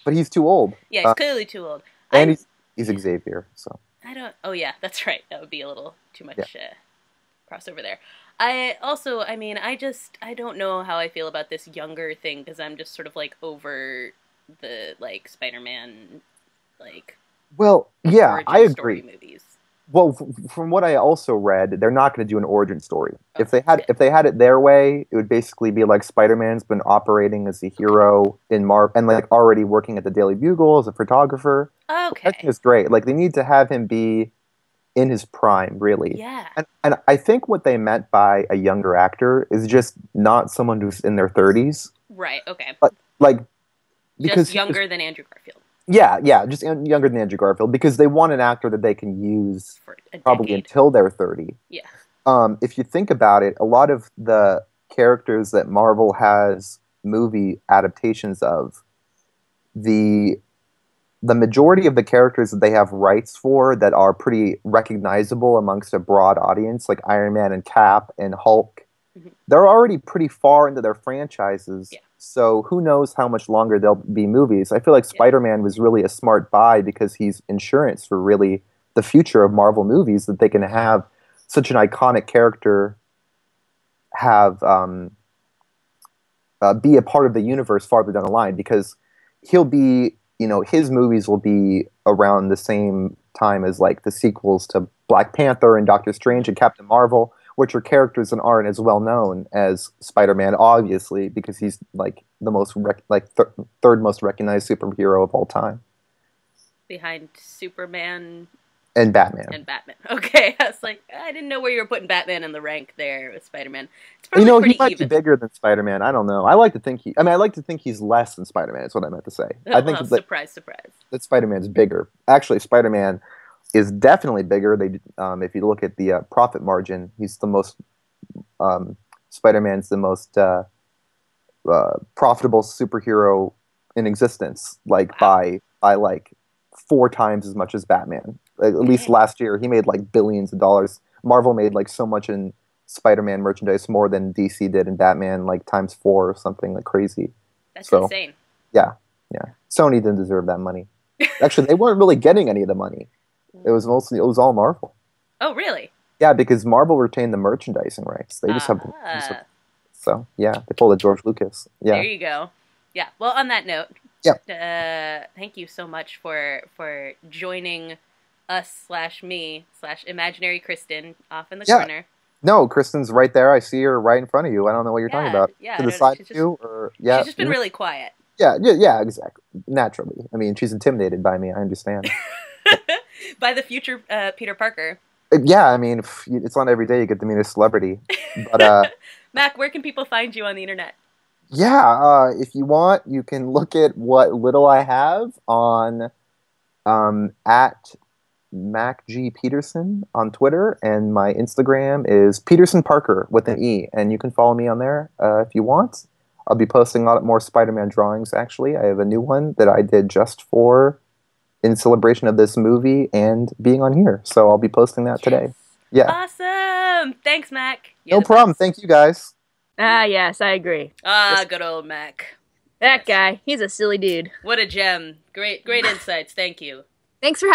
Speaker 3: But he's too old.
Speaker 1: Yeah, he's clearly too old.
Speaker 3: And he's Xavier, so.
Speaker 1: I don't. Oh yeah, that's right. That would be a little too much crossover there. I don't know how I feel about this younger thing because I'm just sort of over the Spider-Man
Speaker 3: Well, yeah, I agree.
Speaker 1: Story movies.
Speaker 3: Well, from what I also read, they're not going to do an origin story.
Speaker 1: Oh,
Speaker 3: if they had it their way, it would basically be like Spider-Man's been operating as a hero in Marvel and already working at the Daily Bugle as a photographer.
Speaker 1: Okay,
Speaker 3: I think it's great. They need to have him be in his prime, really.
Speaker 1: Yeah.
Speaker 3: And I think what they meant by a younger actor is just not someone who's in their 30s.
Speaker 1: Right. Okay.
Speaker 3: But because
Speaker 1: just younger than Andrew Garfield.
Speaker 3: Yeah, just younger than Andrew Garfield because they want an actor that they can use
Speaker 1: for a
Speaker 3: probably
Speaker 1: decade.
Speaker 3: Until they're 30.
Speaker 1: Yeah.
Speaker 3: If you think about it, a lot of the characters that Marvel has movie adaptations of, the majority of the characters that they have rights for that are pretty recognizable amongst a broad audience, like Iron Man and Cap and Hulk, they're already pretty far into their franchises. Yeah. So who knows how much longer there'll be movies. I feel like Spider-Man was really a smart buy because he's insurance for really the future of Marvel movies, that they can have such an iconic character have be a part of the universe farther down the line, because he'll be, his movies will be around the same time as the sequels to Black Panther and Doctor Strange and Captain Marvel, which are characters that aren't as well known as Spider-Man, obviously, because he's the most third most recognized superhero of all time.
Speaker 1: Behind Superman
Speaker 3: And Batman.
Speaker 1: And Batman. Okay, I was like, I didn't know where you were putting Batman in the rank there with Spider-Man. It's probably
Speaker 3: You know,
Speaker 1: pretty
Speaker 3: he might
Speaker 1: even.
Speaker 3: be bigger than Spider-Man. I don't know. I like to think he's less than Spider-Man. Is what I meant to say. I think
Speaker 1: Surprise, surprise.
Speaker 3: that Spider-Man's bigger. Actually, Spider-Man is definitely bigger. If you look at the profit margin, he's the most. Spider-Man's the most profitable superhero in existence. Like by like 4 times as much as Batman. At least last year, he made like billions of dollars. Marvel made like so much in Spider-Man merchandise, more than DC did in Batman, like times 4 or something like crazy.
Speaker 1: That's insane.
Speaker 3: Yeah. Sony didn't deserve that money. Actually, they weren't really getting any of the money. It was all Marvel.
Speaker 1: Oh, really?
Speaker 3: Yeah, because Marvel retained the merchandising rights. They just have. So yeah, they pulled a George Lucas. Yeah.
Speaker 1: There you go. Yeah. Well, on that note.
Speaker 3: Yeah.
Speaker 1: Thank you so much for joining us/me/imaginary Kristen off in the corner.
Speaker 3: No, Kristen's right there. I see her right in front of you. I don't know what you're talking about.
Speaker 1: Yeah,
Speaker 3: to the side of you, or
Speaker 1: she's just been really quiet.
Speaker 3: Yeah, exactly. Naturally. I mean, she's intimidated by me. I understand.
Speaker 1: By the future Peter Parker.
Speaker 3: Yeah, I mean, it's not every day you get to meet a celebrity. But
Speaker 1: Mac, where can people find you on the internet?
Speaker 3: Yeah, if you want, you can look at what little I have on at Mack Petersen on Twitter, and my Instagram is Petersen Parker with an E, and you can follow me on there if you want. I'll be posting a lot more Spider-Man drawings, actually. I have a new one that I did just in celebration of this movie and being on here, so I'll be posting that today. Yeah.
Speaker 1: Awesome! Thanks, Mac.
Speaker 3: No problem. Thank you, guys.
Speaker 2: Yes, I agree.
Speaker 1: Good old Mac.
Speaker 2: That guy, he's a silly dude.
Speaker 1: What a gem. Great insights. Thank you.
Speaker 2: Thanks for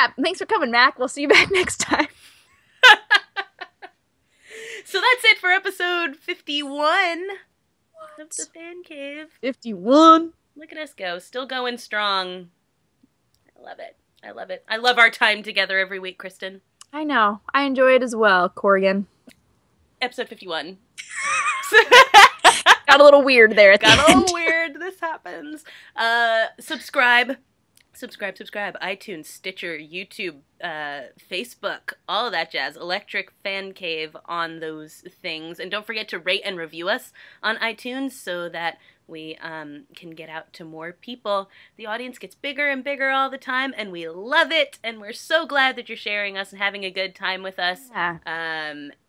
Speaker 2: coming, Mac. We'll see you back next time.
Speaker 1: So that's it for episode 51 of the Fancave.
Speaker 2: 51.
Speaker 1: Look at us go. Still going strong. I love it. I love our time together every week, Kristen.
Speaker 2: I know. I enjoy it as well, Corrigan.
Speaker 1: Episode 51.
Speaker 2: Got a little weird there at the end.
Speaker 1: Got a little weird. This happens. Subscribe. iTunes, Stitcher, YouTube, Facebook, all of that jazz. Electric Fancave on those things. And don't forget to rate and review us on iTunes so that we can get out to more people. The audience gets bigger and bigger all the time, and we love it. And we're so glad that you're sharing us and having a good time with us.
Speaker 2: Yeah.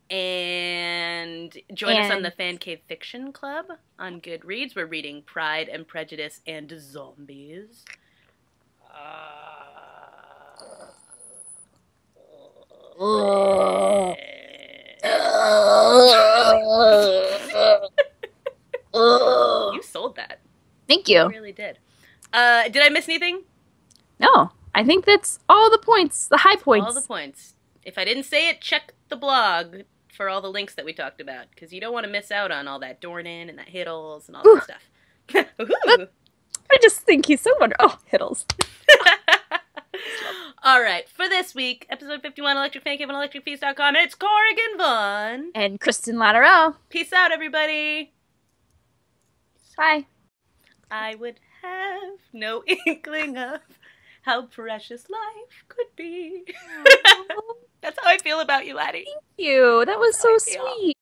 Speaker 1: And join us on the Fancave Fiction Club on Goodreads. We're reading Pride and Prejudice and Zombies. You sold that.
Speaker 2: Thank you.
Speaker 1: You really did. Did I miss anything?
Speaker 2: No, I think that's all the points, the high points.
Speaker 1: All the points. If I didn't say it, check the blog for all the links that we talked about, because you don't want to miss out on all that Dornan and that Hiddles and all that stuff.
Speaker 2: I just think he's so wonderful. Oh, Hiddles.
Speaker 1: All right, for this week, episode 51, Electric Fancave on electricfeast.com, it's Corrigan Vaughn.
Speaker 2: And Kristen Latterow.
Speaker 1: Peace out, everybody.
Speaker 2: Bye.
Speaker 1: I would have no inkling of how precious life could be. That's how I feel about you, laddie.
Speaker 2: Thank you. That was so sweet.